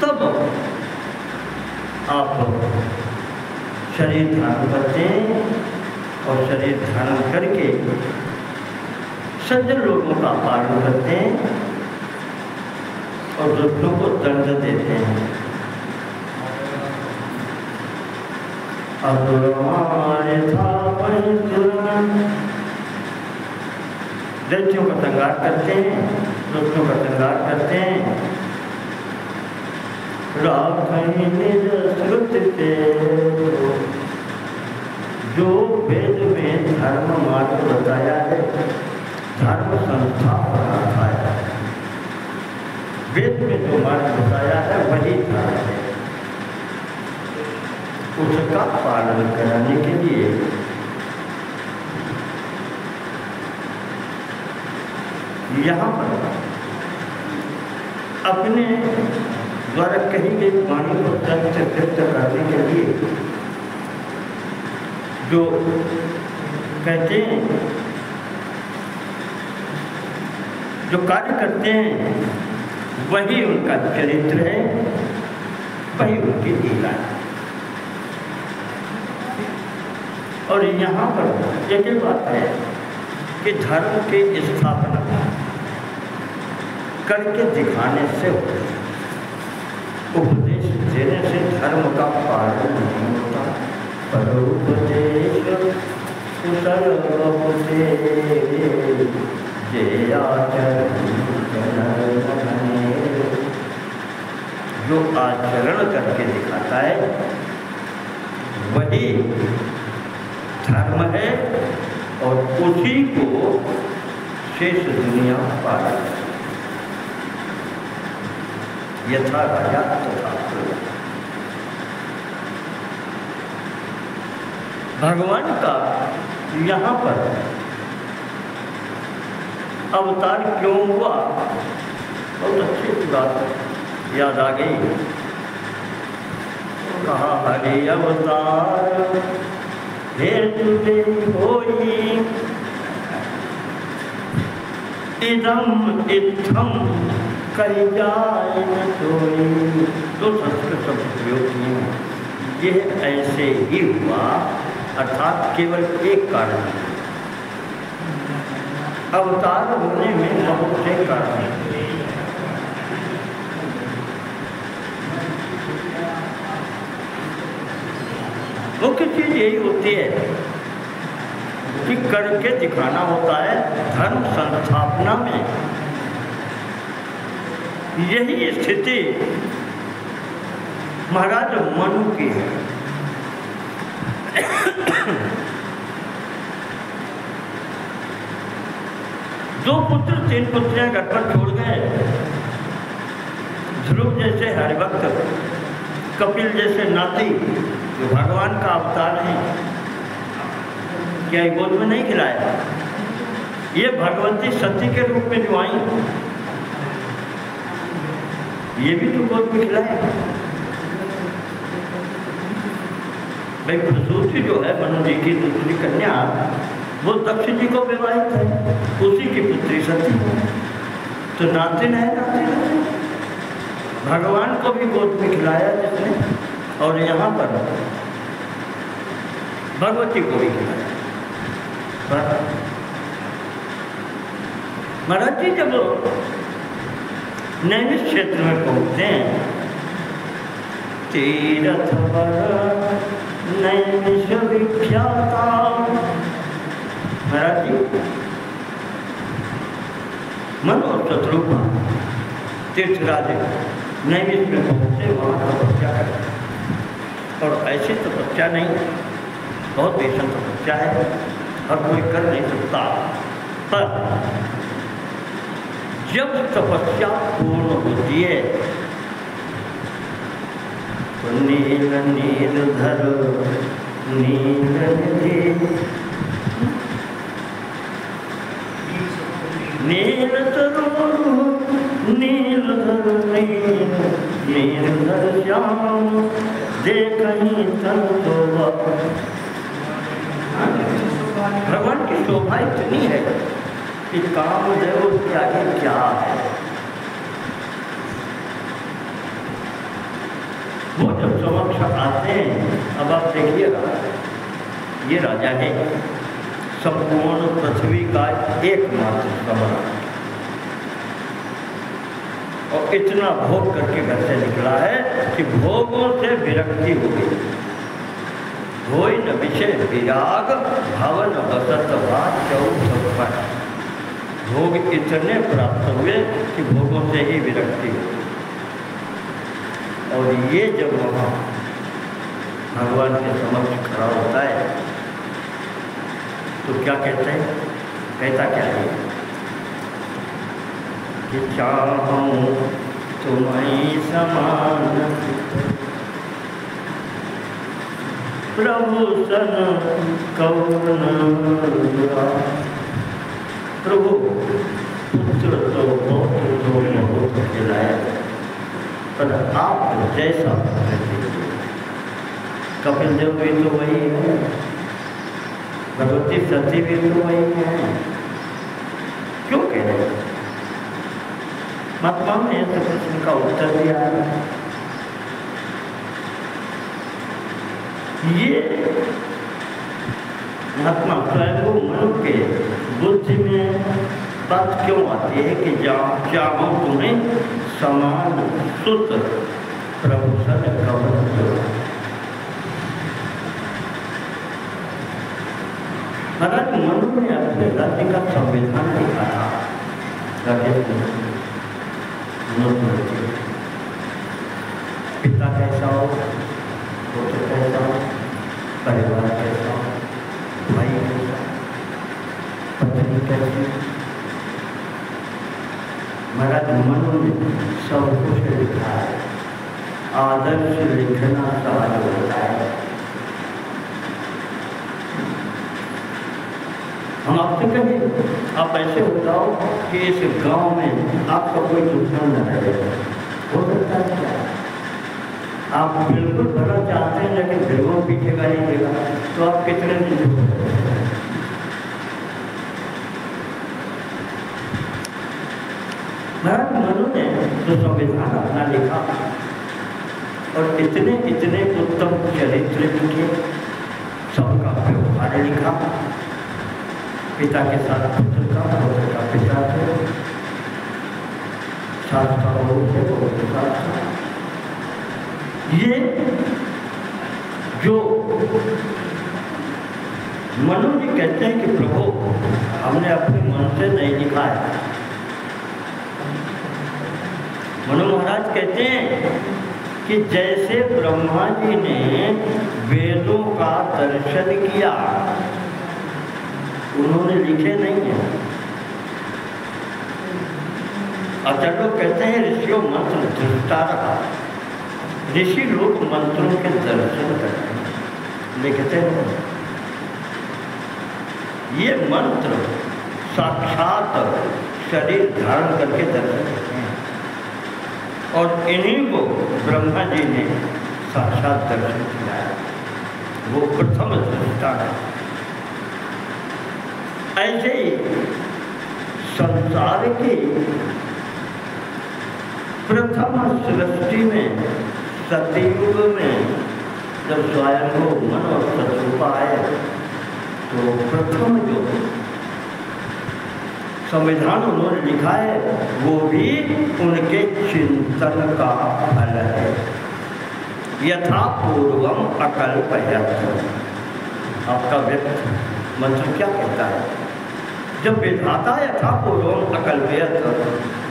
तब आप शरीर धारण करते हैं और शरीर धारण करके सज्जन लोगों का पालन करते हैं और दुष्टों को दंड देते हैं। दैत्यों का संहार करते हैं, दुष्टों का संहार करते हैं। जो वेद में धर्म मार्ग बताया है, धर्म संस्था बनाता है, वेद में जो मार्ग बताया है वही धर्म है। उसका पालन कराने के लिए यहाँ पर अपने द्वारा कही गई वाणी को सत्य व्यक्त करने के लिए जो कहते हैं, जो कार्य करते हैं वही उनका चरित्र है, वही उनकी लीला है। और यहाँ पर एक ही बात है कि धर्म की स्थापना करके दिखाने से होती है, उपदेश देने से धर्म का पालन नहीं होता। परोपदेश कुशल जो आचरण करके दिखाता है वही धर्म है, और उसी को शेष दुनिया पालन है। यथा राजा तथा भगवान का यहाँ पर अवतार क्यों हुआ, बहुत अच्छी बात याद आ गई। कहा हरि अवतार हे तुझे होई इदम इत्थम कही जाए न कोई। तो संस्कृत शब्द प्रयोग किए, यह ऐसे ही हुआ, अर्थात केवल एक कारण है। अवतार होने में बहुत से कारण हैं। मुख्य चीज यही होती है कि करके दिखाना होता है। धर्म संस्थापना में यही स्थिति महाराज मनु की है। दो पुत्र तीन पुत्रियां घर पर छोड़ गए। ध्रुव जैसे हरिभक्त, कपिल जैसे नाती, जो भगवान का अवतार है, क्या गोद में नहीं खिलाया? ये भगवती सती के रूप में जो आई, ये भी तो गोद में खिलाया। भाई प्रसूति जो है मनु जी की दूसरी कन्या, वो दक्ष जी को विवाहित है, उसी की पुत्री सती, तो नातिन है। नातिन भगवान को भी गोद में खिलाया जिसने, और यहाँ पर भगवती को भी खिलाया। महाराज जी जब नैमिष क्षेत्र में पहुंचते हैं, तीरथ नैमिष विख्याता, महाराज जी मनु और शत्रुघ्न तीर्थराज नैमिष में पहुंचे, वहाँ तपस्या करते। और ऐसी तपस्या नहीं, बहुत भीषण तपस्या है, हर कोई कर नहीं सकता। पर जब तपस्या पूर्ण होती है तो नील नीलधर नीलनिधि नील तरोरु नीलधर नीलधर श्याम देखहीं तन शोभा। भगवान की शोभा इतनी है कि कामदेव के आगे क्या है। वो जब समक्ष आते हैं, अब आप देखिएगा, ये राजा है, संपूर्ण पृथ्वी का एकमात्र सम्राट, और इतना भोग करके घर से निकला है कि भोगों से विरक्ति हो गई। होई न विषय विराग भवन बसत बात चौथ, भोग इतने प्राप्त हुए कि भोगों से ही विरक्ति हो। और ये जब वहाँ भगवान के समक्ष खड़ा होता है तो क्या कहते हैं? कहता क्या है कि चाहूं तुम्हें समान प्रभु सन कौन, प्रभु पुत्र तो पौत्र तो बहुत खिलाया, पर आप जैसा कपिल देव भी तो वही है, भगवती सती भी तो वही है। क्यों कह रहे हैं? महात्मा ने इस प्रश्न का उत्तर दिया है। ये महात्मा स्वयं मनु के बुद्धि में बात क्यों आती है कि चाहो तुम्हें समान सुत प्रभु सद कवन जो। महाराज मनु ने अपने राज्य का संविधान लिखा था। पिता कैसा हो, पुत्र कैसा हो, परिवार कैसा हो, भाई कैसा, पत्नी कैसी। महाराज मनु ने सब कुछ लिखा है। आदर्श लिखना सवाल होता है। हम आपसे कहें आप ऐसे हो जाओ कि इस गांव में आपका कोई दुश्मन न रहे, हो सकता है क्या? आप बिल्कुल भला चाहते हैं लेकिन फिर वो पीछे का नहीं देगा, तो आप कितने दिन महाराज मनु ने जो संविधान अपना लिखा और इतने इतने उत्तम चरित्र लिखे, सबका व्यवहार लिखा, पिता के साथ पुत्र का, पुत्र का पिता थे, सास का बहू थे, बहू के साथ था। ये जो मनु जी कहते हैं कि प्रभु हमने अपने मन से नहीं लिखा है। मनु महाराज कहते हैं कि जैसे ब्रह्मा जी ने वेदों का दर्शन किया, उन्होंने लिखे नहीं है। अचल लोग कहते हैं ऋषियों मंत्र दृष्टा रहा। ऋषि लोग मंत्रों के दर्शन करते हैं, लिखते हैं। ये मंत्र साक्षात शरीर धारण करके दर्शन करते हैं और इन्हीं को ब्रह्मा जी ने साक्षात दर्शन किया है। वो प्रथम दृष्टा है। ऐसे ही संसार की प्रथम सृष्टि में सतयुग में जब स्वयं मन और सतरूपा आए तो प्रथम जो संविधान उन्होंने लिखा है वो भी उनके चिंतन का फल है। यथा पूर्वम अकल्पयत्। आपका व्यक्त मंत्र क्या कहता है? जब विधाता यथा पूर्वम अकल्पयत्,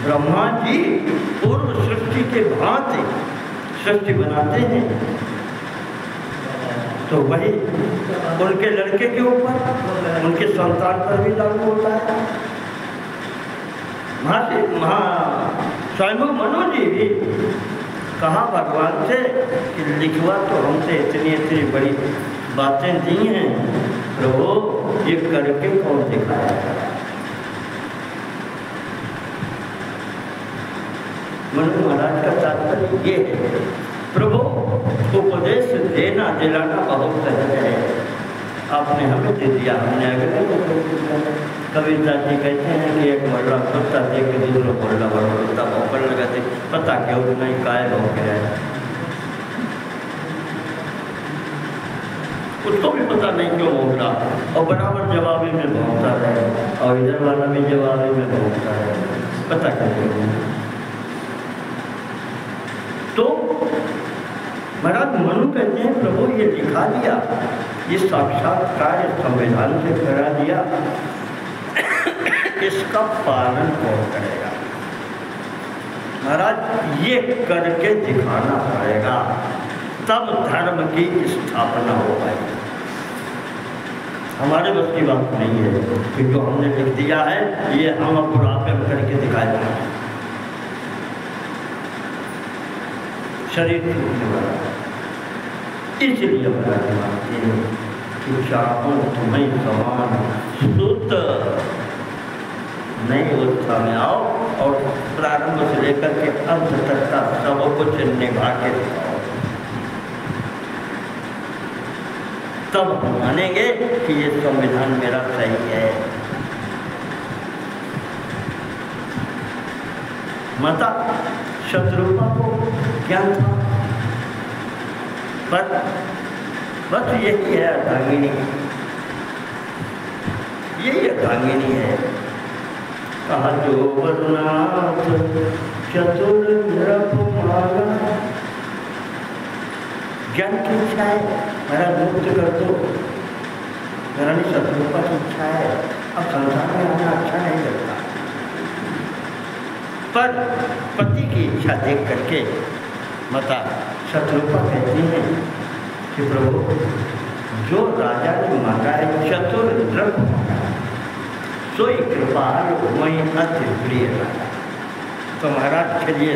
ब्रह्मा जी पूर्व सृष्टि के भांति सृष्टि बनाते हैं तो वही उनके लड़के के ऊपर, उनके संतान पर भी लागू होता है। स्वयं मनु जी भी कहा भगवान से कि लिखवा तो हमसे इतनी इतनी बड़ी बातें दी हैं, प्रभु ये करके कौन दिखाया? मनु महाराज का तात्पर्य ये है, प्रभु उपदेश देना दिलाना बहुत सहज है। आपने हमें दे दिया, हमने अगले को दे दिया। कविता जी कहते हैं कि एक मरला कुत्ता देख के दूसरा मरला बड़ा कुत्ता भौंकने लगा थे, पता क्यों नहीं काय हो गया है, उसको भी पता नहीं क्यों भौंकता और बराबर जवाबी में भौंकता रहे और इधर वाला भी जवाबी में भौंकता है, पता क्यों? तो महाराज मनु कहते हैं प्रभु ये लिखा दिया, ये साक्षात्कार संविधान से करा दिया, इसका पालन कौन करेगा? महाराज ये करके दिखाना पड़ेगा, तब धर्म की स्थापना हो पाएगी। हमारे बस की बात नहीं है कि जो हमने लिख दिया है ये हम अब आप करके दिखाएंगे। शरीर टूटने वाला, इसलिए मानते हैं कि चाहो तुम्हें समान शुद्ध नई अवस्था में आओ और प्रारंभ से लेकर के अंत तक का सब कुछ निभा के दिखाओ, तब हम मानेंगे कि ये संविधान मेरा सही है। माता शत्रुपा को ज्ञान था, पर बस यही है अर्धांगिनी, यही अर्धांगिनी है। कहा जो वरनाथ चतुर नृपमाला, ज्ञान की इच्छा है, मेरा मुक्त कर दो, मेरा नहीं शत्रुपा की इच्छा है, अब संसार में आना अच्छा नहीं लगता। पर पति की इच्छा देख करके माता शत्रुपा कहती है कि प्रभु जो राजा ने मांगा है चतुर नृप मांगा, सोई कृपाल वही अति प्रिय राजा। तो महाराज चलिए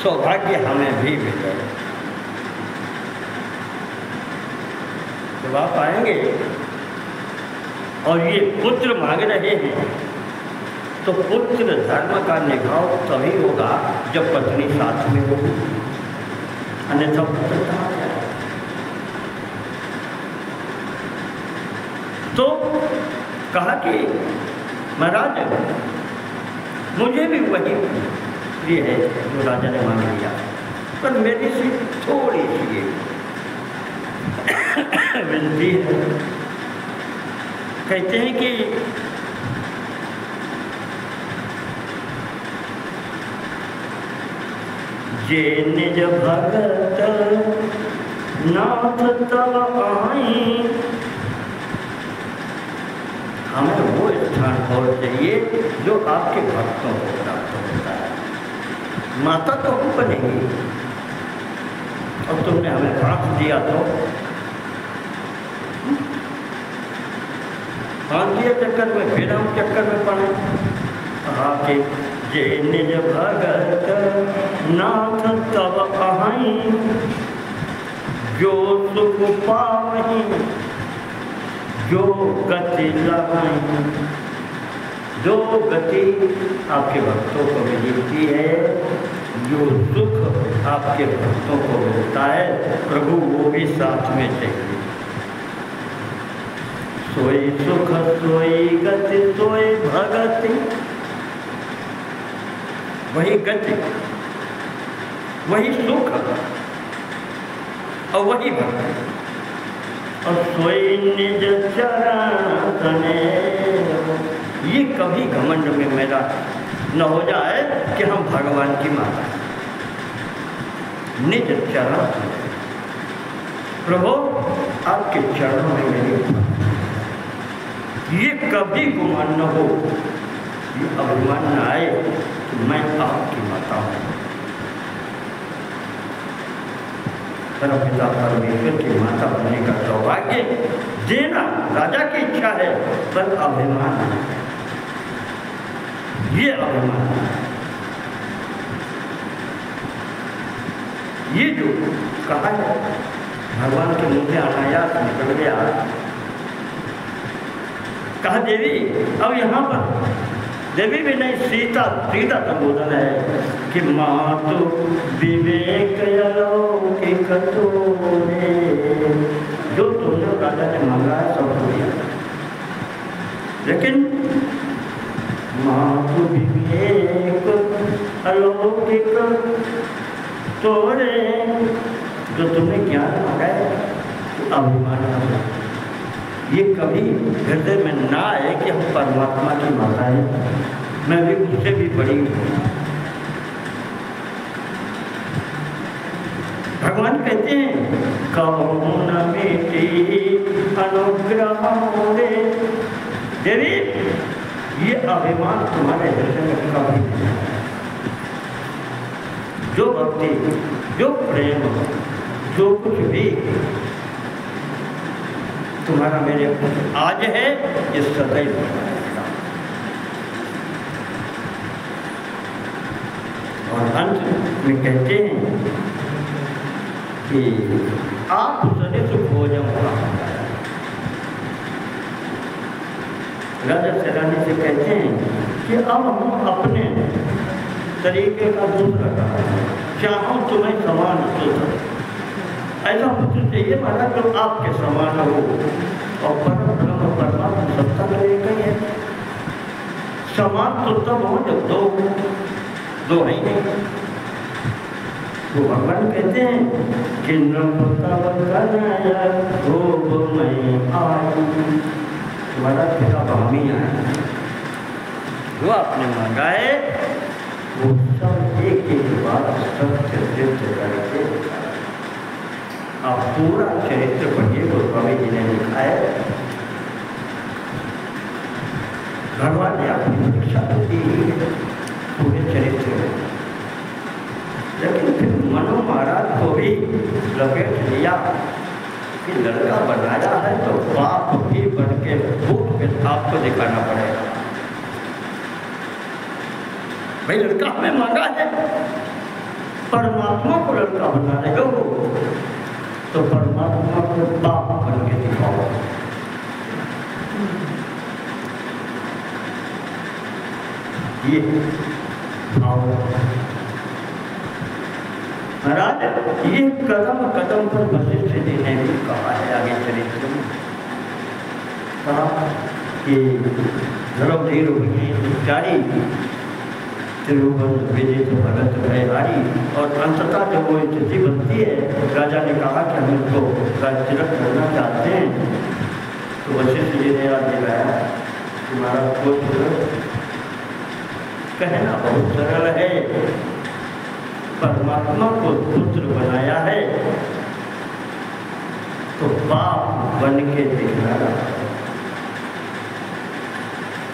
सौभाग्य हमें भी मिले, जब आप आएंगे और ये पुत्र मांग रहे हैं तो पुत्र धर्म का निभाव तभी होगा जब पत्नी साथ में होगी, अन्यथा पुत्र कहाँ जाए। तो कहा कि महाराज मुझे भी वही प्रिय है जो राजा ने मांग लिया, पर मेरी सी थोड़ी सी विनती है। कहते हैं कि जे निज भगत नाथ तब आई, हमें वो स्थान और चाहिए जो आपके भक्तों को प्राप्त होता है। माता तो हम बनेगी, और तुमने हमें प्राप्त दिया तो के चक्कर में फिर हम चक्कर में पड़े। कहा कि जे निज भगत नाथ तब कहाई, जो सुख पावही जो गति लगाई। जो गति आपके भक्तों को मिलती है, जो सुख आपके भक्तों को मिलता है, प्रभु वो भी साथ में चाहिए। सोई सुख सोई गति सोई भगति, वही गति वही सुख और वही भक्ति। और सोई निज चरण तने, ये कभी घमंड में मेरा न हो जाए कि हम भगवान की माता हैं। निज चरण, प्रभु आपके चरणों में मेरी, ये कभी गुमान न हो, ये अभिमान न आए कि मैं आपकी माता हूँ। परमपिता परमेश्वर की माता बनने का सौभाग्य देना राजा की इच्छा है, पर अभिमान नहीं, ये अभिमान है। ये जो कहा है भगवान के मुँह से अनायास निकल गया। कहा देवी, अब यहाँ पर देवी भी नहीं, सीता सीता संबोधन है कि मातु विवेक अलौकिक तोरे, जो तुमने राजा ने मांगा है सब हो गया, लेकिन मातु विवेक अलौकिक तोरे, जो तुमने ज्ञान मांगा है तो अभिमान, ये कभी हृदय में ना आए कि हम परमात्मा की माता है, मैं भी उससे भी बड़ी हूँ। भगवान कहते हैं कौन मिटी अनुग्रह मोरे, देवी ये अभिमान तुम्हारे हृदय में कभी नहीं। जो भक्ति, जो प्रेम, जो कुछ भी तुम्हारा मेरे आज है, ये सदैव रहेगा। और अंत में कहते हैं कि आप सनिष्ठ भोजन का, राजा सेनानी से कहते हैं कि अब हम अपने तरीके का दूसरा चाहो तुम्हें समान सोचो, ऐसा पुत्र चाहिए महाराज जो आपके समान हो, और परम परमात्मा सत्ता तो एक ही है। समान तो तब हो जब दो, दो है ही नहीं। तो भगवान कहते हैं कि तुम्हारा पिता भामी आए, जो आपने मांगा है वो सब एक बात सत्य सिद्ध करके आप पूरा चरित्र पढ़िए। गोस्वामी जी ने लिखा है, भगवान ने अपनी परीक्षा दी पूरे चरित्र में, लेकिन फिर मनु महाराज को भी लपेट लिया कि लड़का बनाया है तो बाप भी बन के भूख के आपको दिखाना पड़ेगा। भाई लड़का हमें मांगा है, परमात्मा को लड़का बना देगा वो, तो परमात्मा को बाप बन के दिखाओ। ये महाराज ये कदम कदम पर वशिष्ठ जी ने भी कहा है आगे चरित्र में, कहा कि धर्मधीर चारी त्रिभुवन विदित भगत भयहारी। और अंततः जब वो स्थिति बनती है, राजा ने कहा कि हम इसको तिलक करना चाहते हैं, तो वशिष्ठ जी ने याद दिलाया कि महाराज पुत्र कहना बहुत सरल है, परमात्मा को पुत्र बनाया है तो बाप बन के दिखलाना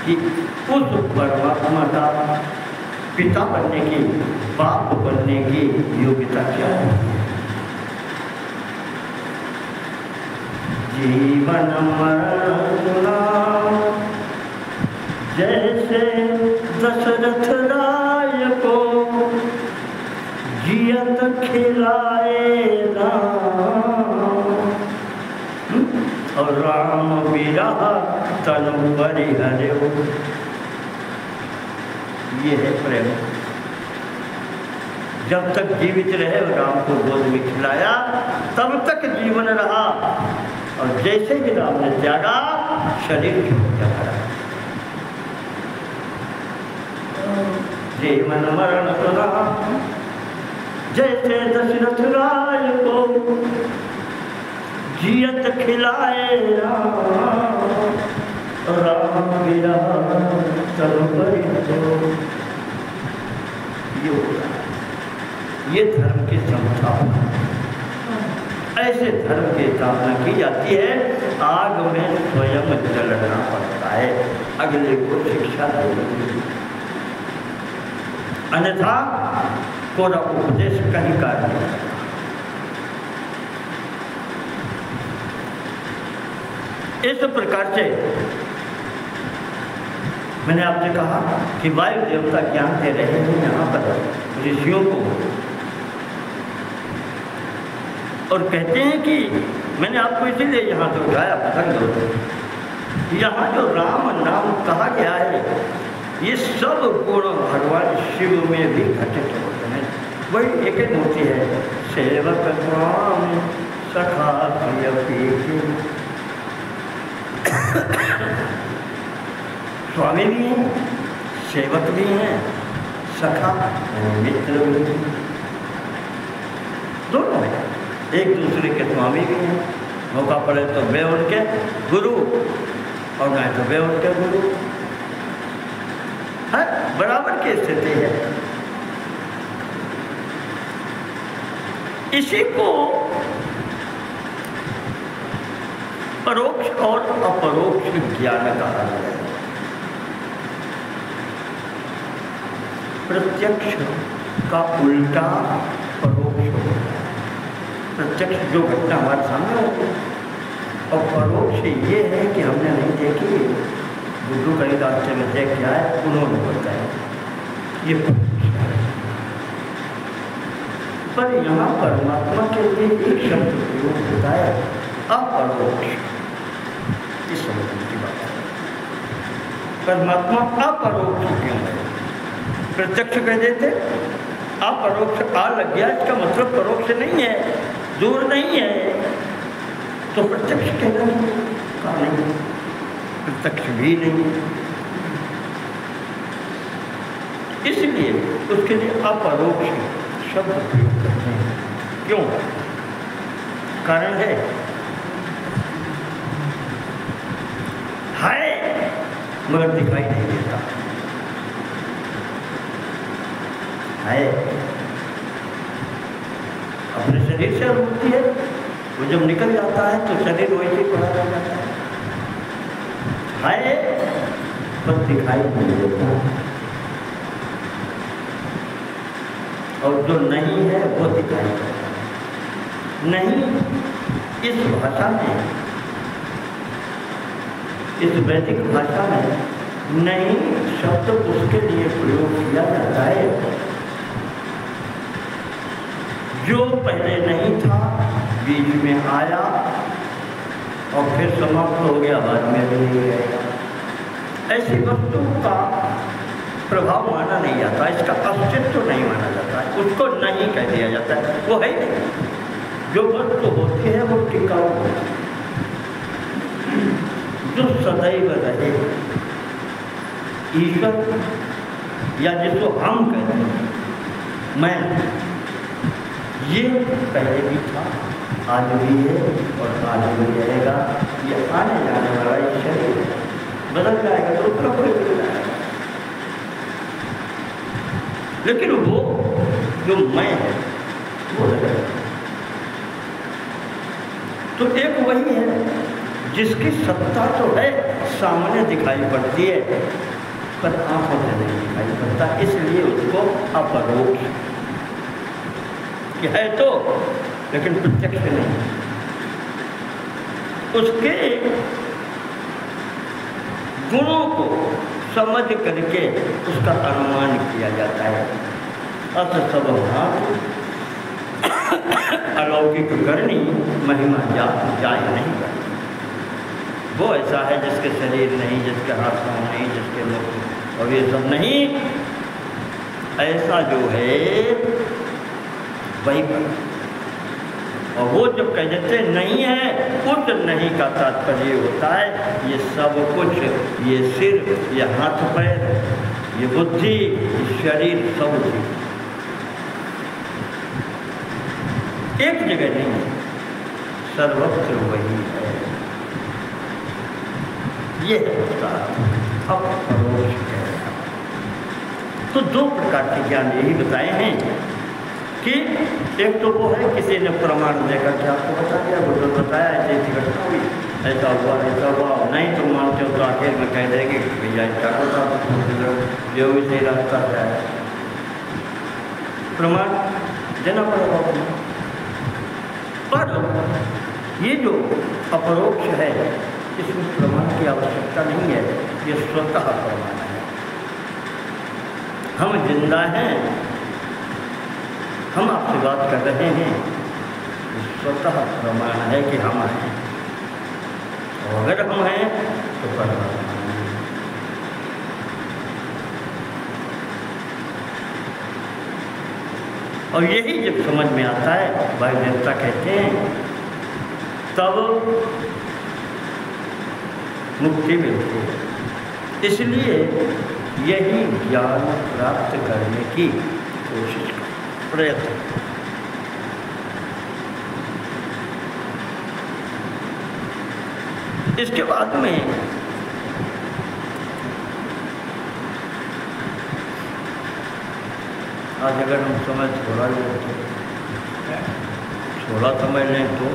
कि उस परमात्मा का पिता बनने की, बाप बनने की योग्यता क्या है। जीवन मरण जैसे दशरथ राय को जियत खिलाए राम, और राम विरह तनु परिहरे। ये है प्रेम। जब तक जीवित रहे राम को गोद में खिलाया तब तक जीवन रहा, और जैसे ही राम ने त्यागा शरीर छूट जाता। जीवन मरण सुना जैसे दशरथ राय को जियत खिलाए राम विरह तनु परिहरे। ये धर्म की संस्थापना, ऐसे धर्म की स्थापना की जाती है। आग में स्वयं जलना पड़ता है, अगले को शिक्षा देनी, अन्यथा कोरा उपदेश कहीं कार्य नहीं। इस प्रकार से मैंने आपसे कहा कि वायु देवता ज्ञान दे रहे हैं यहाँ पर ऋषियों को, और कहते हैं कि मैंने आपको इसीलिए यहाँ से उठाया प्रसंग, यहाँ जो राम नाम कहा गया है ये सब गुण भगवान शिव में भी घटित होते हैं। वही एक मूर्ति है, सेवक स्वामी सखा स्वामी भी हैं, सेवक भी हैं, सखा मित्र भी हैं, दोनों हैं, एक दूसरे के स्वामी भी हैं। मौका पड़े तो वे उनके गुरु और नहीं तो वे उनके गुरु है, बराबर की स्थिति है। इसी को परोक्ष और अपरोक्ष ज्ञान कहा है। प्रत्यक्ष का उल्टा परोक्ष होता है। प्रत्यक्ष जो घटना हमारे सामने होती है, और परोक्ष ये है कि हमने नहीं देखी, बुद्धू कहीं रास्ते में देख क्या है उन्होंने बताया, ये परोक्ष है। पर यहाँ परमात्मा के लिए एक शब्द प्रयोग होता है, अपरोक्ष। इस समझने की बात है, परमात्मा अपरोक्ष क्यों है? प्रत्यक्ष कह देते, अपरोक्ष आ लग गया, इसका मतलब परोक्ष नहीं है, दूर नहीं है, तो प्रत्यक्ष कहना का नहीं, प्रत्यक्ष भी नहीं। इसलिए उसके लिए अपरोक्ष शब्द प्रयोग करते हैं। क्यों? कारण है मगर दिखाई नहीं देता है। अपने शरीर से होती है, वो जब निकल जाता है तो शरीर वैसे ही पड़ा रह जाता है पर दिखाई नहीं देता। और जो नहीं है वो दिखाई देता नहीं। इस भाषा में, इस वैदिक भाषा में नहीं शब्द उसके लिए प्रयोग किया जाता है जो पहले नहीं था, बीच में आया और फिर समाप्त हो गया, बाद में भी नहीं रहेगा। ऐसी वस्तु का प्रभाव माना नहीं जाता, इसका अस्तित्व नहीं माना जाता है, उसको नहीं कह दिया जाता है। वो है नहीं। जो वस्तु होती है वो टिकाऊ होती है, जो सदैव रहे। ईश्वर या जिसको हम कहते हैं मैं, ये पहले भी था, आज भी है और आज भी रहेगा। ये आने जाने वाला शरीर बदल जाएगा तो उसका कोई बदल जाएगा, लेकिन वो जो मैं है वो रहेगा। तो एक वही है जिसकी सत्ता तो है, सामने दिखाई पड़ती है पर आंखों से नहीं दिखाई पड़ता, इसलिए उसको अपरोक्ष है तो, लेकिन प्रत्यक्ष नहीं। उसके गुणों को समझ करके उसका अनुमान किया जाता है। अथ सब अलौकिक करनी महिमा जाय नहीं करती। वो ऐसा है जिसके शरीर नहीं, जिसके हाथ पाँव नहीं, जिसके मुख और ये सब नहीं, ऐसा जो है वही पर। और वो जब कह देते नहीं है, उस नहीं का तात्पर्य होता है ये सब कुछ, ये सिर, ये हाथ पैर, ये बुद्धि, ये शरीर, सब कुछ एक जगह नहीं, सर्वत्र वही है। ये है उसका अपरोक्ष है। तो दो प्रकार के ज्ञान यही बताए हैं कि एक तो वो है किसी ने प्रमाण देकर के आपको बता दिया, वो तो बताया ऐसी घटना हुई, ऐसा हुआ, नहीं तो मानते हो तो आखिर में कह देंगे कि भैया क्या होता, जो भी सही रास्ता है, प्रमाण देना पड़ेगा। पर ये जो अपरोक्ष है इसमें प्रमाण की आवश्यकता नहीं है, ये स्वतः प्रमाण है। हम जिंदा हैं, हम आपसे बात कर रहे हैं, स्वतः प्रमाण है कि हम हैं, और अगर हम हैं तो परमात्मा है। और यही जब समझ में आता है, भाई देवता कहते हैं, तब मुक्ति मिलती है। इसलिए यही ज्ञान प्राप्त करने की कोशिश करें, प्रयत्न। इसके बाद में आज अगर हम समय थोड़ा लें तो, थोड़ा समय लें तो